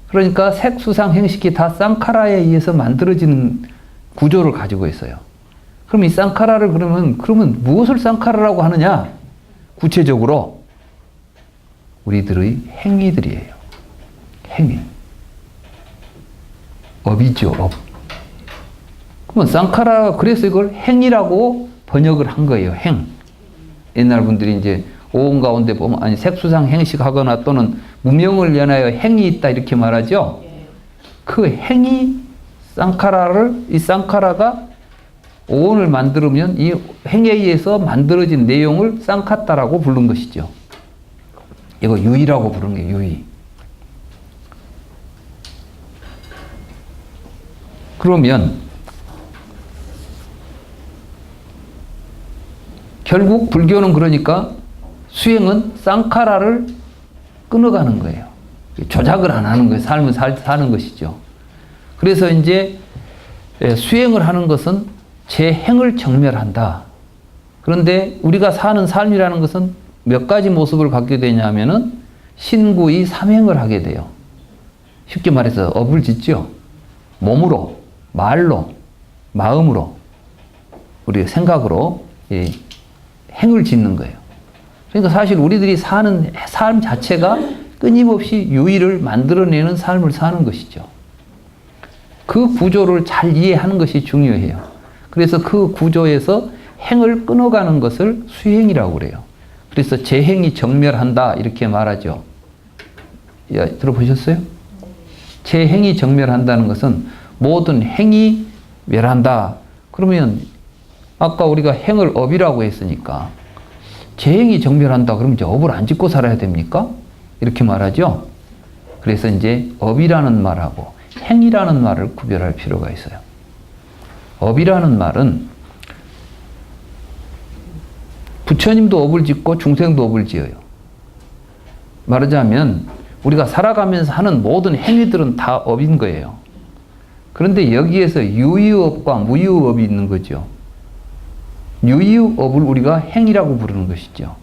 S1: 그러니까 색수상 행식이 다 쌍카라에 의해서 만들어지는 구조를 가지고 있어요. 그럼 이 쌍카라를 그러면 무엇을 쌍카라라고 하느냐? 구체적으로 우리들의 행위들이에요. 행위. 업이죠, 업. 그러면 쌍카라, 그래서 이걸 행위라고 번역을 한 거예요, 행. 옛날 분들이 이제 오온 가운데 보면, 아니, 색수상 행식 하거나 또는 무명을 연하여 행위 있다, 이렇게 말하죠. 그 행위, 이 쌍카라가 오온을 만들면 이 행위에 의해서 만들어진 내용을 쌍카따라고 부른 것이죠. 이거 유의라고 부르는 게 유의. 그러면 결국 불교는 그러니까 수행은 쌍카라를 끊어가는 거예요. 조작을 안 하는 거예요. 삶을 사는 것이죠. 그래서 이제 수행을 하는 것은 제 행을 정멸한다. 그런데 우리가 사는 삶이라는 것은 몇 가지 모습을 갖게 되냐면은 신구의 삼행을 하게 돼요. 쉽게 말해서 업을 짓죠. 몸으로, 말로, 마음으로, 우리의 생각으로 행을 짓는 거예요. 그러니까 사실 우리들이 사는 삶 자체가 끊임없이 유의를 만들어내는 삶을 사는 것이죠. 그 구조를 잘 이해하는 것이 중요해요. 그래서 그 구조에서 행을 끊어가는 것을 수행이라고 그래요. 그래서 제 행이 정멸한다 이렇게 말하죠. 들어보셨어요? 제 행이 정멸한다는 것은 모든 행이 멸한다. 그러면 아까 우리가 행을 업이라고 했으니까 제 행이 정멸한다. 그러면 이제 업을 안 짓고 살아야 됩니까? 이렇게 말하죠. 그래서 이제 업이라는 말하고 행이라는 말을 구별할 필요가 있어요. 업이라는 말은 부처님도 업을 짓고 중생도 업을 지어요. 말하자면 우리가 살아가면서 하는 모든 행위들은 다 업인 거예요. 그런데 여기에서 유의업과 무의업이 있는 거죠. 유의업을 우리가 행위라고 부르는 것이죠.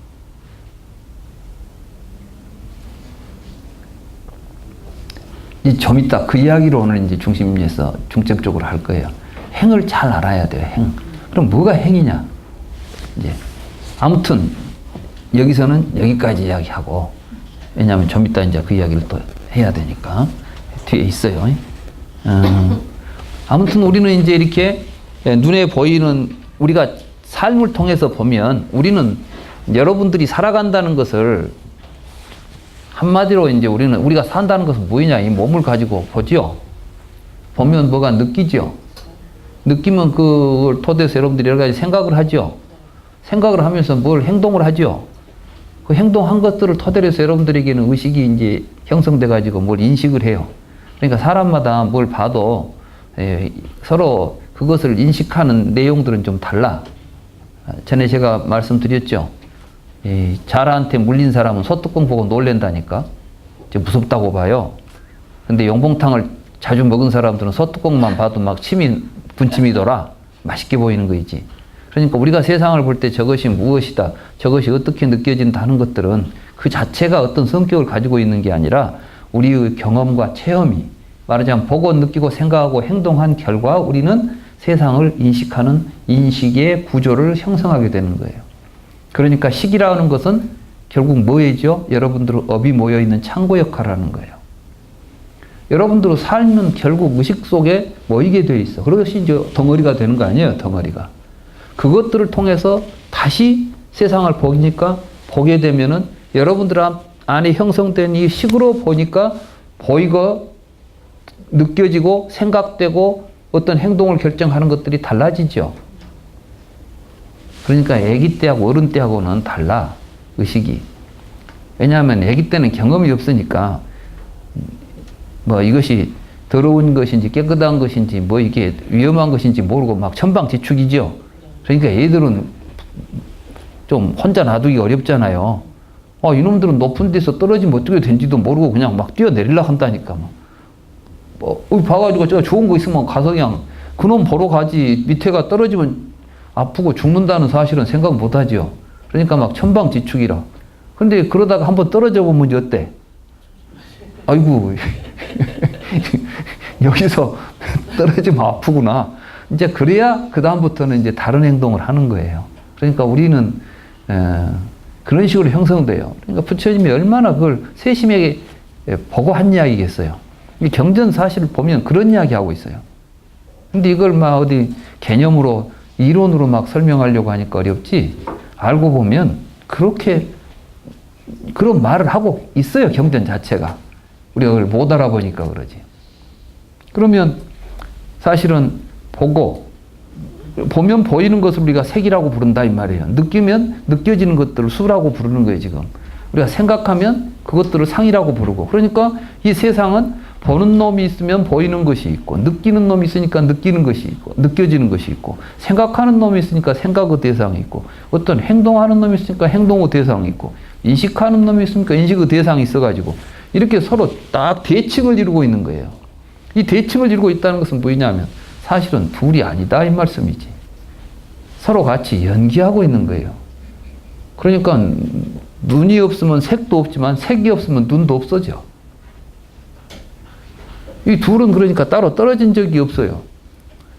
S1: 좀 이따 그 이야기를 오늘 이제 중심에서 중점적으로 할 거예요. 행을 잘 알아야 돼요. 행. 그럼 뭐가 행이냐? 이제 아무튼 여기서는 여기까지 이야기하고, 왜냐하면 좀 이따 이제 그 이야기를 또 해야 되니까 뒤에 있어요. 아무튼 우리는 이제 이렇게 눈에 보이는 우리가 삶을 통해서 보면 우리는 여러분들이 살아간다는 것을 한마디로 이제 우리가 산다는 것은 뭐냐? 이 몸을 가지고 보죠. 보면 뭐가 느끼죠. 느끼면 그걸 토대해서 여러분들이 여러 가지 생각을 하죠. 생각을 하면서 뭘 행동을 하죠. 그 행동한 것들을 토대로 해서 여러분들에게는 의식이 이제 형성돼 가지고 뭘 인식을 해요. 그러니까 사람마다 뭘 봐도 서로 그것을 인식하는 내용들은 좀 달라. 전에 제가 말씀드렸죠. 자라한테 물린 사람은 소뚜껑 보고 놀랜다니까. 무섭다고 봐요. 근데 용봉탕을 자주 먹은 사람들은 소뚜껑만 봐도 막 분침이 돌아. 맛있게 보이는 거이지. 그러니까 우리가 세상을 볼 때 저것이 무엇이다, 저것이 어떻게 느껴진다 하는 것들은 그 자체가 어떤 성격을 가지고 있는 게 아니라 우리의 경험과 체험이, 말하자면 보고 느끼고 생각하고 행동한 결과 우리는 세상을 인식하는 인식의 구조를 형성하게 되는 거예요. 그러니까 식이라는 것은 결국 뭐이죠? 여러분들 업이 모여있는 창고 역할을 하는 거예요. 여러분들 삶은 결국 의식 속에 모이게 돼 있어. 그것이 이제 덩어리가 되는 거 아니에요, 덩어리가. 그것들을 통해서 다시 세상을 보니까, 보게 되면은 여러분들 안에 형성된 이 식으로 보니까 보이고 느껴지고 생각되고 어떤 행동을 결정하는 것들이 달라지죠. 그러니까 아기 때하고 어른 때하고는 달라, 의식이. 왜냐하면 아기 때는 경험이 없으니까 뭐 이것이 더러운 것인지 깨끗한 것인지 뭐 이게 위험한 것인지 모르고 막 천방지축이죠. 그러니까 애들은 좀 혼자 놔두기 어렵잖아요. 이놈들은 높은 데서 떨어지면 어떻게 된지도 모르고 그냥 막 뛰어내리려고 한다니까. 봐가지고 저 좋은 거 있으면 가서 그냥 그놈 보러 가지, 밑에가 떨어지면 아프고 죽는다는 사실은 생각 못 하죠. 그러니까 막 천방지축이라. 근데 그러다가 한번 떨어져 보면 어때? 아이고, 여기서 떨어지면 아프구나. 이제 그래야 그다음부터는 이제 다른 행동을 하는 거예요. 그러니까 우리는, 그런 식으로 형성돼요. 그러니까 부처님이 얼마나 그걸 세심하게 보고 한 이야기겠어요. 이 경전 사실을 보면 그런 이야기 하고 있어요. 근데 이걸 막 어디 개념으로, 이론으로 막 설명하려고 하니까 어렵지, 알고 보면 그렇게 그런 말을 하고 있어요, 경전 자체가. 우리가 그걸 못 알아보니까 그러지. 그러면 사실은 보면 보이는 것을 우리가 색이라고 부른다 이 말이에요. 느끼면 느껴지는 것들을 수라고 부르는 거예요, 지금. 우리가 생각하면 그것들을 상이라고 부르고. 그러니까 이 세상은 보는 놈이 있으면 보이는 것이 있고, 느끼는 놈이 있으니까 느끼는 것이 있고, 느껴지는 것이 있고, 생각하는 놈이 있으니까 생각의 대상이 있고, 어떤 행동하는 놈이 있으니까 행동의 대상이 있고, 인식하는 놈이 있으니까 인식의 대상이 있어가지고 이렇게 서로 딱 대칭을 이루고 있는 거예요. 이 대칭을 이루고 있다는 것은 뭐냐면 사실은 둘이 아니다 이 말씀이지. 서로 같이 연기하고 있는 거예요. 그러니까 눈이 없으면 색도 없지만 색이 없으면 눈도 없어져. 이 둘은 그러니까 따로 떨어진 적이 없어요.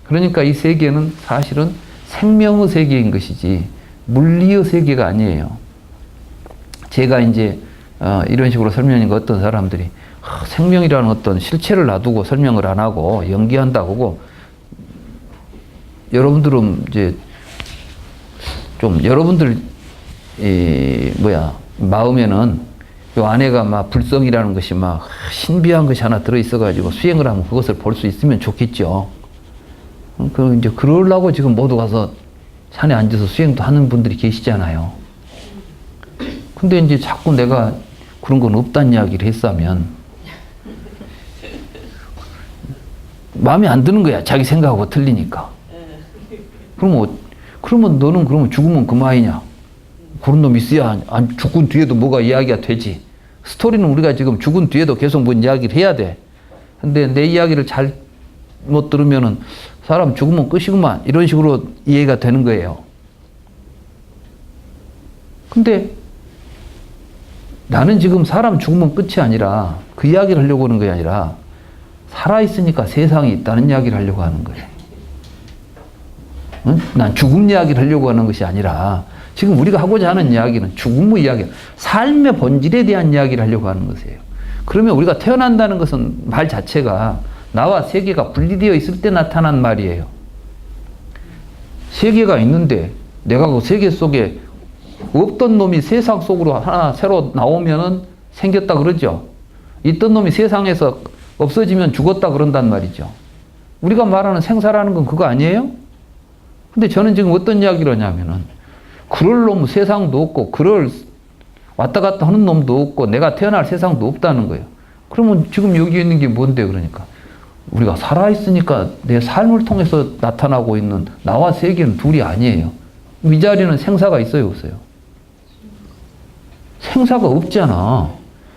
S1: 그러니까 이 세계는 사실은 생명의 세계인 것이지 물리의 세계가 아니에요. 제가 이제 이런 식으로 설명하니까 어떤 사람들이 생명이라는 어떤 실체를 놔두고 설명을 안 하고 연기한다고 하고, 여러분들은 이제 좀 여러분들 마음에는 요 안에가 막 불성이라는 것이 막 신비한 것이 하나 들어있어가지고 수행을 하면 그것을 볼 수 있으면 좋겠죠. 이제 그러려고 지금 모두 가서 산에 앉아서 수행도 하는 분들이 계시잖아요. 근데 이제 자꾸 내가 그런 건 없다는 이야기를 했으면 마음에 안 드는 거야. 자기 생각하고 틀리니까. 그러면 너는 그러면 죽으면 그만이냐? 그런 놈 있어야 죽은 뒤에도 뭐가 이야기가 되지. 스토리는 우리가 지금 죽은 뒤에도 계속 뭔 이야기를 해야 돼. 근데 내 이야기를 잘 못 들으면은 사람 죽으면 끝이구만. 이런 식으로 이해가 되는 거예요. 근데 나는 지금 사람 죽으면 끝이 아니라 그 이야기를 하려고 하는 게 아니라 살아있으니까 세상이 있다는 이야기를 하려고 하는 거예요. 응? 난 죽음 이야기를 하려고 하는 것이 아니라 지금 우리가 하고자 하는 이야기는 죽음의 이야기, 삶의 본질에 대한 이야기를 하려고 하는 것이에요. 그러면 우리가 태어난다는 것은 말 자체가 나와 세계가 분리되어 있을 때 나타난 말이에요. 세계가 있는데 내가 그 세계 속에 없던 놈이 세상 속으로 하나 새로 나오면은 생겼다 그러죠. 있던 놈이 세상에서 없어지면 죽었다 그런단 말이죠. 우리가 말하는 생사라는 건 그거 아니에요? 근데 저는 지금 어떤 이야기를 하냐면은 그럴 놈 세상도 없고 그럴 왔다 갔다 하는 놈도 없고 내가 태어날 세상도 없다는 거예요. 그러면 지금 여기 있는 게 뭔데 그러니까 우리가 살아있으니까 내 삶을 통해서 나타나고 있는 나와 세계는 둘이 아니에요. 이 자리는 생사가 있어요 없어요? 생사가 없잖아.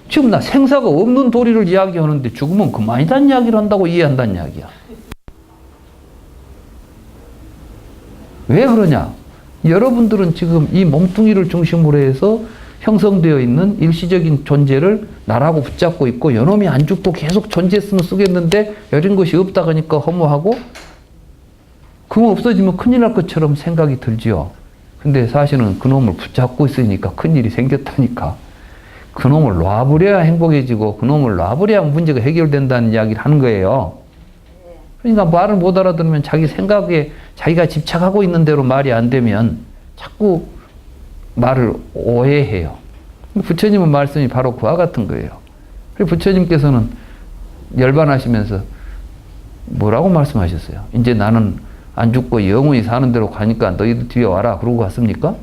S1: 지금 나 생사가 없는 도리를 이야기하는데 죽으면 그만이란 이야기를 한다고 이해한다는 이야기야. 왜 그러냐? 여러분들은 지금 이 몸뚱이를 중심으로 해서 형성되어 있는 일시적인 존재를 나라고 붙잡고 있고, 요놈이 안 죽고 계속 존재했으면 쓰겠는데 이런 것이 없다 하니까 허무하고, 그거 없어지면 큰일 날 것처럼 생각이 들지요. 근데 사실은 그놈을 붙잡고 있으니까 큰일이 생겼다니까. 그놈을 놔버려야 행복해지고 그놈을 놔버려야 문제가 해결된다는 이야기를 하는 거예요. 그러니까 말을 못 알아들으면 자기 생각에 자기가 집착하고 있는 대로 말이 안 되면 자꾸 말을 오해해요. 부처님은 말씀이 바로 그와 같은 거예요. 그리고 부처님께서는 열반하시면서 뭐라고 말씀하셨어요? 이제 나는 안 죽고 영원히 사는 대로 가니까 너희들 뒤에 와라. 그러고 갔습니까?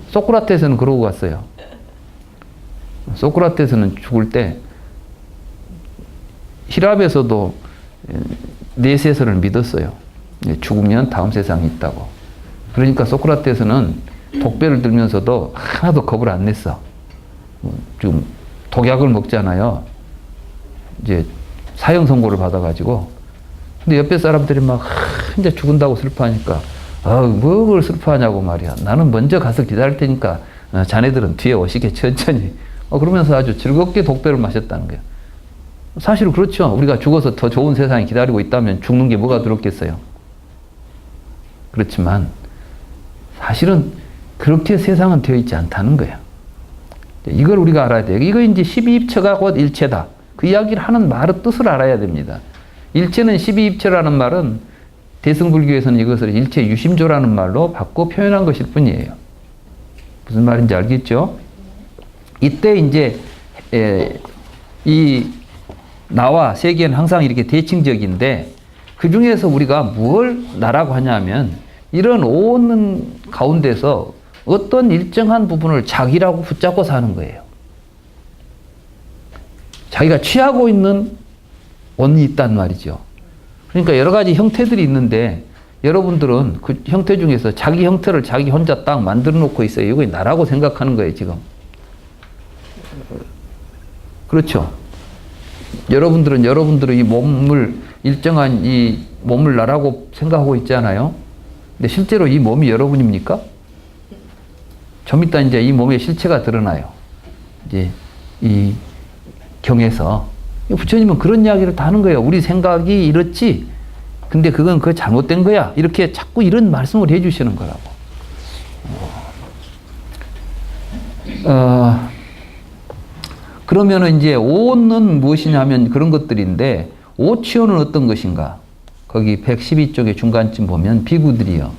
S1: 소크라테스는 그러고 갔어요. 소크라테스는 죽을 때 히랍에서도 내세설을 믿었어요. 죽으면 다음 세상이 있다고. 그러니까 소크라테스는 독배를 들면서도 하나도 겁을 안 냈어. 지금 독약을 먹잖아요. 이제 사형 선고를 받아가지고. 근데 옆에 사람들이 막 이제 죽은다고 슬퍼하니까 뭐 그걸 슬퍼하냐고 말이야. 나는 먼저 가서 기다릴 테니까 자네들은 뒤에 오시게 천천히. 그러면서 아주 즐겁게 독배를 마셨다는 거예요. 사실 그렇죠. 우리가 죽어서 더 좋은 세상이 기다리고 있다면 죽는 게 뭐가 두렵겠어요. 그렇지만 사실은 그렇게 세상은 되어 있지 않다는 거예요. 이걸 우리가 알아야 돼요. 이거 이제 12입처가 곧 일체다. 그 이야기를 하는 말의 뜻을 알아야 됩니다. 일체는 12입처라는 말은 대승불교에서는 이것을 일체 유심조라는 말로 바꿔 표현한 것일 뿐이에요. 무슨 말인지 알겠죠? 이때 이제 이 나와 세계는 항상 이렇게 대칭적인데, 그 중에서 우리가 뭘 나라고 하냐면 이런 오는 가운데서 어떤 일정한 부분을 자기라고 붙잡고 사는 거예요. 자기가 취하고 있는 원이 있단 말이죠. 그러니까 여러 가지 형태들이 있는데 여러분들은 그 형태 중에서 자기 형태를 자기 혼자 딱 만들어 놓고 있어요. 이거 나라고 생각하는 거예요, 지금. 그렇죠. 여러분들은 여러분들의 이 몸을, 일정한 이 몸을 나라고 생각하고 있잖아요. 근데 실제로 이 몸이 여러분입니까? 좀 이따 이제 이 몸의 실체가 드러나요. 이제 이 경에서. 부처님은 그런 이야기를 다 하는 거예요. 우리 생각이 이렇지, 근데 그건 그 잘못된 거야. 이렇게 자꾸 이런 말씀을 해주시는 거라고. 그러면은 이제 오는 무엇이냐 하면 그런 것들인데, 오치오는 어떤 것인가? 거기 112쪽의 중간쯤 보면 비구들이요.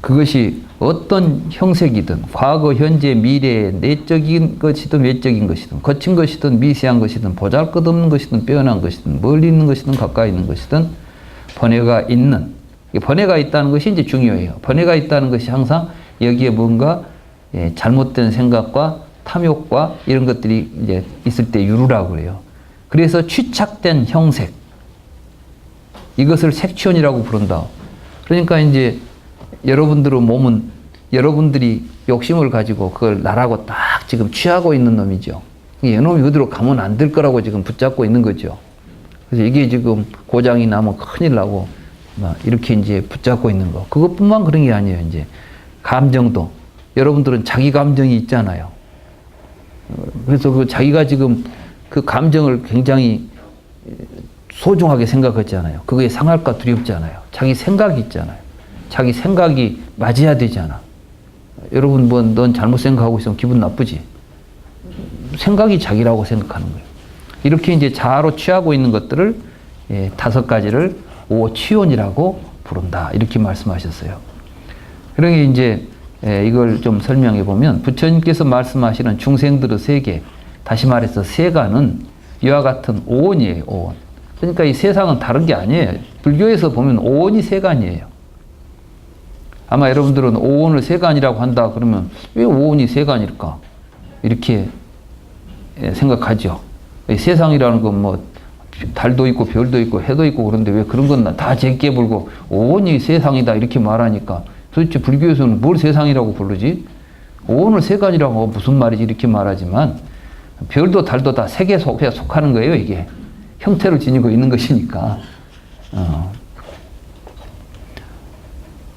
S1: 그것이 어떤 형색이든 과거, 현재, 미래의 내적인 것이든 외적인 것이든 거친 것이든 미세한 것이든 보잘것없는 것이든 빼어난 것이든 멀리 있는 것이든 가까이 있는 것이든 번뇌가 있는, 번뇌가 있다는 것이 이제 중요해요. 번뇌가 있다는 것이 항상 여기에 뭔가 잘못된 생각과 탐욕과 이런 것들이 이제 있을 때 유루라고 그래요. 그래서 취착된 형색, 이것을 색취원이라고 부른다. 그러니까 이제 여러분들의 몸은 여러분들이 욕심을 가지고 그걸 나라고 딱 지금 취하고 있는 놈이죠. 이놈이 어디로 가면 안 될 거라고 지금 붙잡고 있는 거죠. 그래서 이게 지금 고장이 나면 큰일 나고 막 이렇게 이제 붙잡고 있는 거. 그것뿐만 그런 게 아니에요. 이제 감정도, 여러분들은 자기 감정이 있잖아요. 그래서 그 자기가 지금 그 감정을 굉장히 소중하게 생각하잖아요. 그게 상할까 두렵잖아요. 자기 생각이 있잖아요. 자기 생각이 맞아야 되잖아. 여러분 뭐 넌 잘못 생각하고 있으면 기분 나쁘지? 생각이 자기라고 생각하는 거예요. 이렇게 이제 자아로 취하고 있는 것들을 5가지를 오치원이라고 부른다. 이렇게 말씀하셨어요. 그러게 이제 이걸 좀 설명해 보면, 부처님께서 말씀하시는 중생들의 세계, 다시 말해서 세간은 이와 같은 오원이에요. 오원. 그러니까 이 세상은 다른 게 아니에요. 불교에서 보면 오원이 세간이에요. 아마 여러분들은 오원을 세간이라고 한다 그러면 왜 오원이 세간일까? 이렇게 생각하죠. 세상이라는 건 뭐 달도 있고 별도 있고 해도 있고 그런데 왜 그런 건 다 제게 불고 오원이 세상이다 이렇게 말하니까, 도대체 불교에서는 뭘 세상이라고 부르지? 오원을 세간이라고 하고 무슨 말이지? 이렇게 말하지만 별도 달도 다 세계 속에 속하는 거예요. 이게 형태를 지니고 있는 것이니까.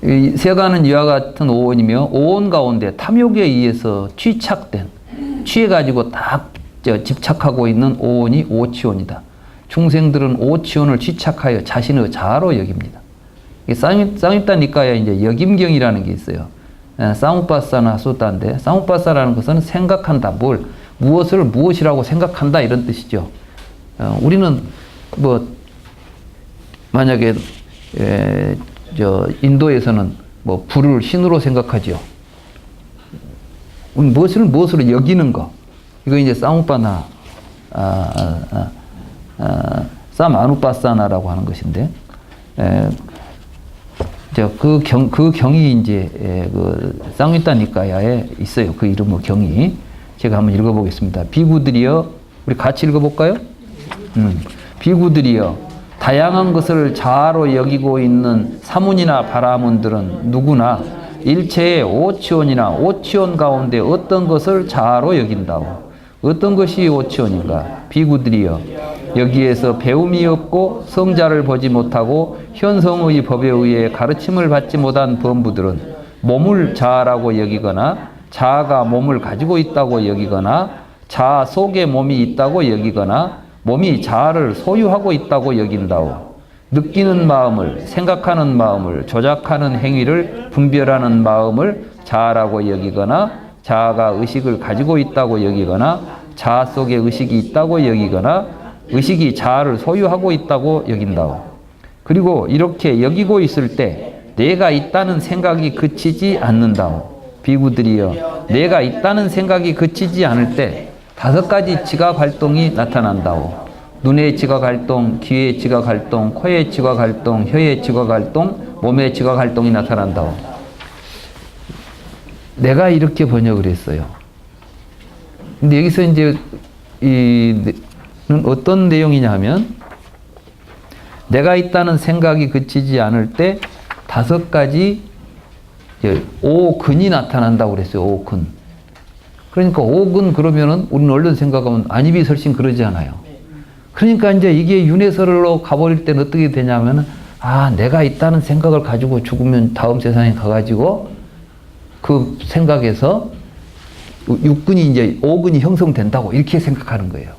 S1: 이 세간은 이와 같은 오온이며 오온 가운데 탐욕에 의해서 취해가지고 딱 집착하고 있는 오온이 오치온이다. 중생들은 오치온을 취착하여 자신의 자아로 여깁니다. 쌍입다 니까야 이제 여김경이라는 게 있어요. 사무빠사나 수다인데 사무빠사라는 것은 생각한다. 무엇을 무엇이라고 생각한다 이런 뜻이죠. 우리는 뭐 만약에 인도에서는 뭐 불을 신으로 생각하죠. 무엇을 무엇으로 여기는 거. 이거 이제 사무빠나 사마누빠사나라고 하는 것인데, 그 경이 이제 그 쌍윗다 니까야에 있어요. 그 이름의 경이. 제가 한번 읽어보겠습니다. 비구들이여, 우리 같이 읽어볼까요? 비구들이여, 다양한 것을 자아로 여기고 있는 사문이나 바라문들은 누구나 일체의 오치온이나 오치온 가운데 어떤 것을 자아로 여긴다고. 어떤 것이 오치온인가? 비구들이여, 여기에서 배움이 없고 성자를 보지 못하고 현성의 법에 의해 가르침을 받지 못한 범부들은 몸을 자아라고 여기거나 자아가 몸을 가지고 있다고 여기거나 자아 속에 몸이 있다고 여기거나 몸이 자아를 소유하고 있다고 여긴다오. 느끼는 마음을, 생각하는 마음을, 조작하는 행위를 분별하는 마음을 자아라고 여기거나 자아가 의식을 가지고 있다고 여기거나 자아 속에 의식이 있다고 여기거나 의식이 자아를 소유하고 있다고 여긴다오. 그리고 이렇게 여기고 있을 때 내가 있다는 생각이 그치지 않는다오. 비구들이여, 내가 있다는 생각이 그치지 않을 때 5가지 지각 활동이 나타난다오. 눈의 지각 활동, 귀의 지각 활동, 코의 지각 활동, 혀의 지각 활동, 몸의 지각 활동이 나타난다오. 내가 이렇게 번역을 했어요. 근데 여기서 이제 어떤 내용이냐 하면, 내가 있다는 생각이 그치지 않을 때 5가지 오근이 나타난다고 그랬어요. 오근. 그러니까 오근 그러면은 우리는 얼른 생각하면 안입이 설신 그러지 않아요. 그러니까 이제 이게 윤회설로 가버릴 때는 어떻게 되냐면은, 내가 있다는 생각을 가지고 죽으면 다음 세상에 가가지고 그 생각에서 육근이 이제 오근이 형성된다고 이렇게 생각하는 거예요.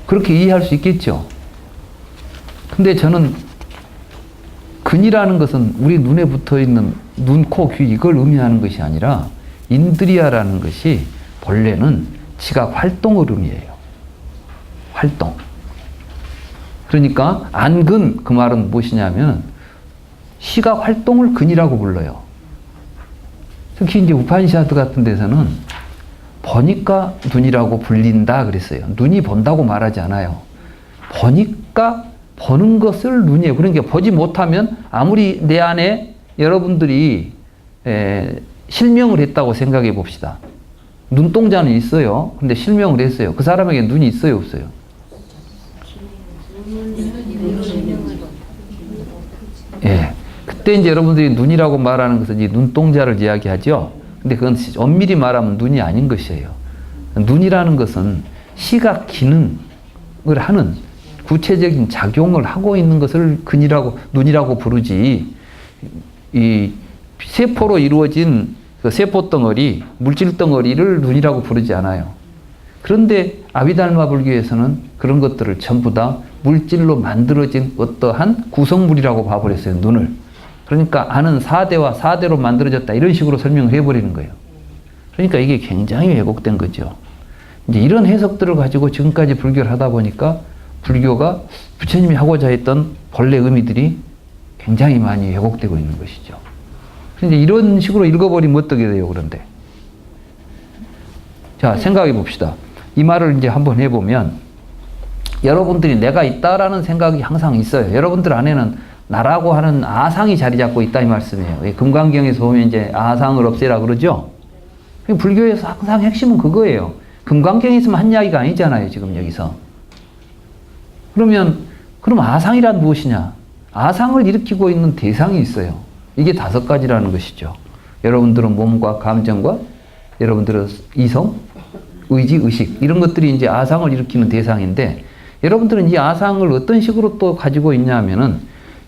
S1: 그렇게 이해할 수 있겠죠. 근데 저는 근이라는 것은 우리 눈에 붙어 있는 눈, 코, 귀 이걸 의미하는 것이 아니라 인드리아라는 것이 본래는 지각 활동을 의미해요. 활동. 그러니까 안근 그 말은 무엇이냐면 시각 활동을 근이라고 불러요. 특히 이제 우파니샤드 같은 데서는 보니까 눈이라고 불린다 그랬어요. 눈이 본다고 말하지 않아요. 보니까 보는 것을 눈이에요. 그러니까 보지 못하면 아무리 내 안에 여러분들이 실명을 했다고 생각해 봅시다. 눈동자는 있어요. 근데 실명을 했어요. 그 사람에게 눈이 있어요, 없어요? 예. 그때 이제 여러분들이 눈이라고 말하는 것은 이 눈동자를 이야기하죠. 근데 그건 엄밀히 말하면 눈이 아닌 것이에요. 눈이라는 것은 시각 기능을 하는 구체적인 작용을 하고 있는 것을 눈이라고 부르지, 이 세포로 이루어진 그 세포 덩어리, 물질 덩어리를 눈이라고 부르지 않아요. 그런데 아비달마 불교에서는 그런 것들을 전부 다 물질로 만들어진 어떠한 구성물이라고 봐버렸어요, 눈을. 그러니까 아는 사대와 사대로 만들어졌다 이런 식으로 설명을 해버리는 거예요. 그러니까 이게 굉장히 왜곡된 거죠. 이제 이런 해석들을 가지고 지금까지 불교를 하다 보니까 불교가 부처님이 하고자 했던 본래 의미들이 굉장히 많이 왜곡되고 있는 것이죠. 그런데 이런 식으로 읽어버리면 어떻게 돼요, 그런데? 자, 생각해 봅시다. 이 말을 이제 한번 해보면, 여러분들이 내가 있다라는 생각이 항상 있어요. 여러분들 안에는 나라고 하는 아상이 자리 잡고 있다 이 말씀이에요. 금강경에서 보면 이제 아상을 없애라 그러죠. 불교에서 항상 핵심은 그거예요. 금강경에서만 한 이야기가 아니잖아요, 지금 여기서. 그럼 아상이란 무엇이냐? 아상을 일으키고 있는 대상이 있어요. 이게 5가지라는 것이죠. 여러분들은 몸과 감정과 여러분들은 이성, 의지, 의식 이런 것들이 이제 아상을 일으키는 대상인데, 여러분들은 이 아상을 어떤 식으로 또 가지고 있냐면은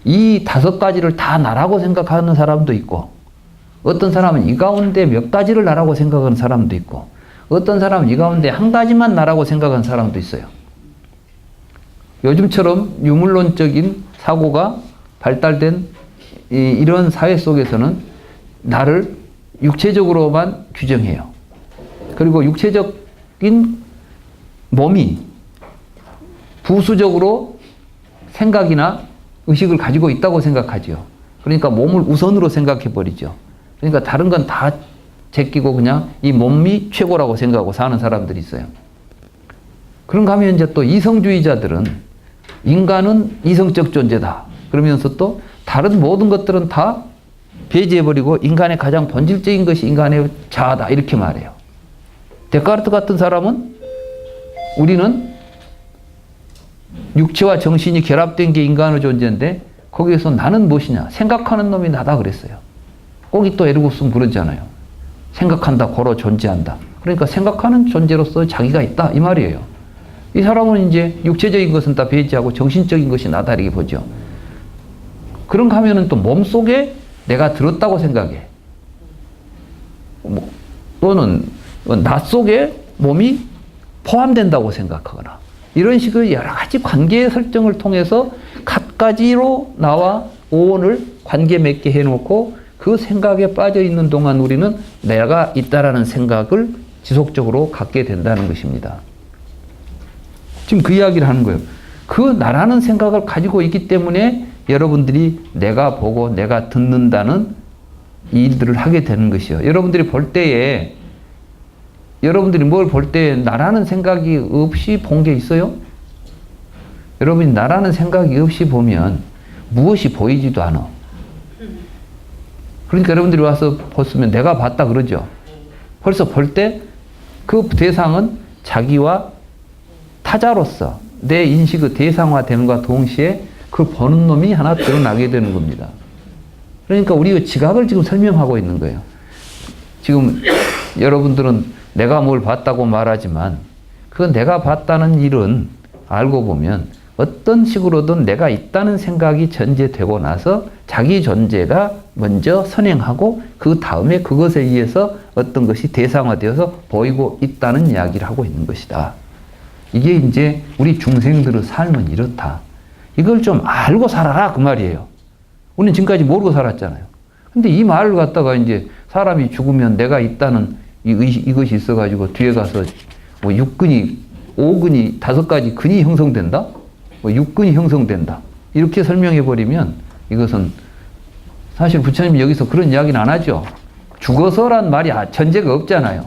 S1: 이 5가지를 다 나라고 생각하는 사람도 있고, 어떤 사람은 이 가운데 몇 가지를 나라고 생각하는 사람도 있고, 어떤 사람은 이 가운데 한 가지만 나라고 생각하는 사람도 있어요. 요즘처럼 유물론적인 사고가 발달된 이런 사회 속에서는 나를 육체적으로만 규정해요. 그리고 육체적인 몸이 부수적으로 생각이나 의식을 가지고 있다고 생각하죠. 그러니까 몸을 우선으로 생각해 버리죠. 그러니까 다른 건 다 제끼고 그냥 이 몸이 최고라고 생각하고 사는 사람들이 있어요. 그런가 하면 이제 또 이성주의자들은 인간은 이성적 존재다. 그러면서 또 다른 모든 것들은 다 배제해버리고 인간의 가장 본질적인 것이 인간의 자아다. 이렇게 말해요. 데카르트 같은 사람은 우리는 육체와 정신이 결합된 게 인간의 존재인데 거기에서 나는 무엇이냐? 생각하는 놈이 나다 그랬어요. 거기 또 에르고스는 그러잖아요. 생각한다, 고로 존재한다. 그러니까 생각하는 존재로서 자기가 있다 이 말이에요. 이 사람은 이제 육체적인 것은 다 배제하고 정신적인 것이 나다 이렇게 보죠. 그런가 하면은 또 몸속에 내가 들었다고 생각해. 또는 나 속에 몸이 포함된다고 생각하거나 이런 식의 여러 가지 관계 설정을 통해서 갖가지로 나와 오온을 관계 맺게 해놓고 그 생각에 빠져 있는 동안 우리는 내가 있다라는 생각을 지속적으로 갖게 된다는 것입니다. 지금 그 이야기를 하는 거예요. 그 나라는 생각을 가지고 있기 때문에 여러분들이 내가 보고 내가 듣는다는 일들을 하게 되는 것이요. 여러분들이 볼 때에 여러분들이 뭘 볼 때 나라는 생각이 없이 본 게 있어요? 여러분이 나라는 생각이 없이 보면 무엇이 보이지도 않아. 그러니까 여러분들이 와서 보시면 내가 봤다 그러죠. 벌써 볼 때 그 대상은 자기와 타자로서 내 인식의 대상화되는과 동시에 그 보는 놈이 하나 드러나게 되는 겁니다. 그러니까 우리가 지각을 지금 설명하고 있는 거예요. 지금 여러분들은 내가 뭘 봤다고 말하지만 그 내가 봤다는 일은 알고 보면 어떤 식으로든 내가 있다는 생각이 전제되고 나서 자기 존재가 먼저 선행하고 그 다음에 그것에 의해서 어떤 것이 대상화되어서 보이고 있다는 이야기를 하고 있는 것이다. 이게 이제 우리 중생들의 삶은 이렇다. 이걸 좀 알고 살아라 그 말이에요. 우리는 지금까지 모르고 살았잖아요. 근데 이 말을 갖다가 이제 사람이 죽으면 내가 있다는 이것이 있어가지고 뒤에 가서 뭐 6근이 5근이 5가지 근이 형성된다? 뭐 6근이 형성된다. 이렇게 설명해 버리면 이것은 사실 부처님이 여기서 그런 이야기는 안 하죠. 죽어서란 말이 전제가 없잖아요.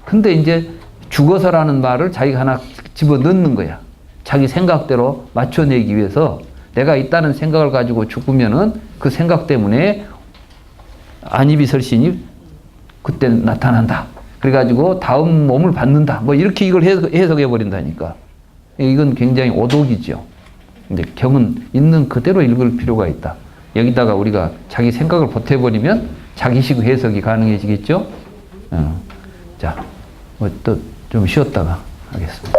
S1: 근데 이제 죽어서라는 말을 자기가 하나 집어넣는 거야. 자기 생각대로 맞춰내기 위해서 내가 있다는 생각을 가지고 죽으면은 그 생각 때문에 안이비설신이 그때 나타난다. 그래가지고 다음 몸을 받는다. 뭐 이렇게 이걸 해석해 버린다니까. 이건 굉장히 오독이죠. 근데 경은 있는 그대로 읽을 필요가 있다. 여기다가 우리가 자기 생각을 보태버리면 자기식 해석이 가능해지겠죠. 자, 뭐 또 좀 쉬었다가 하겠습니다.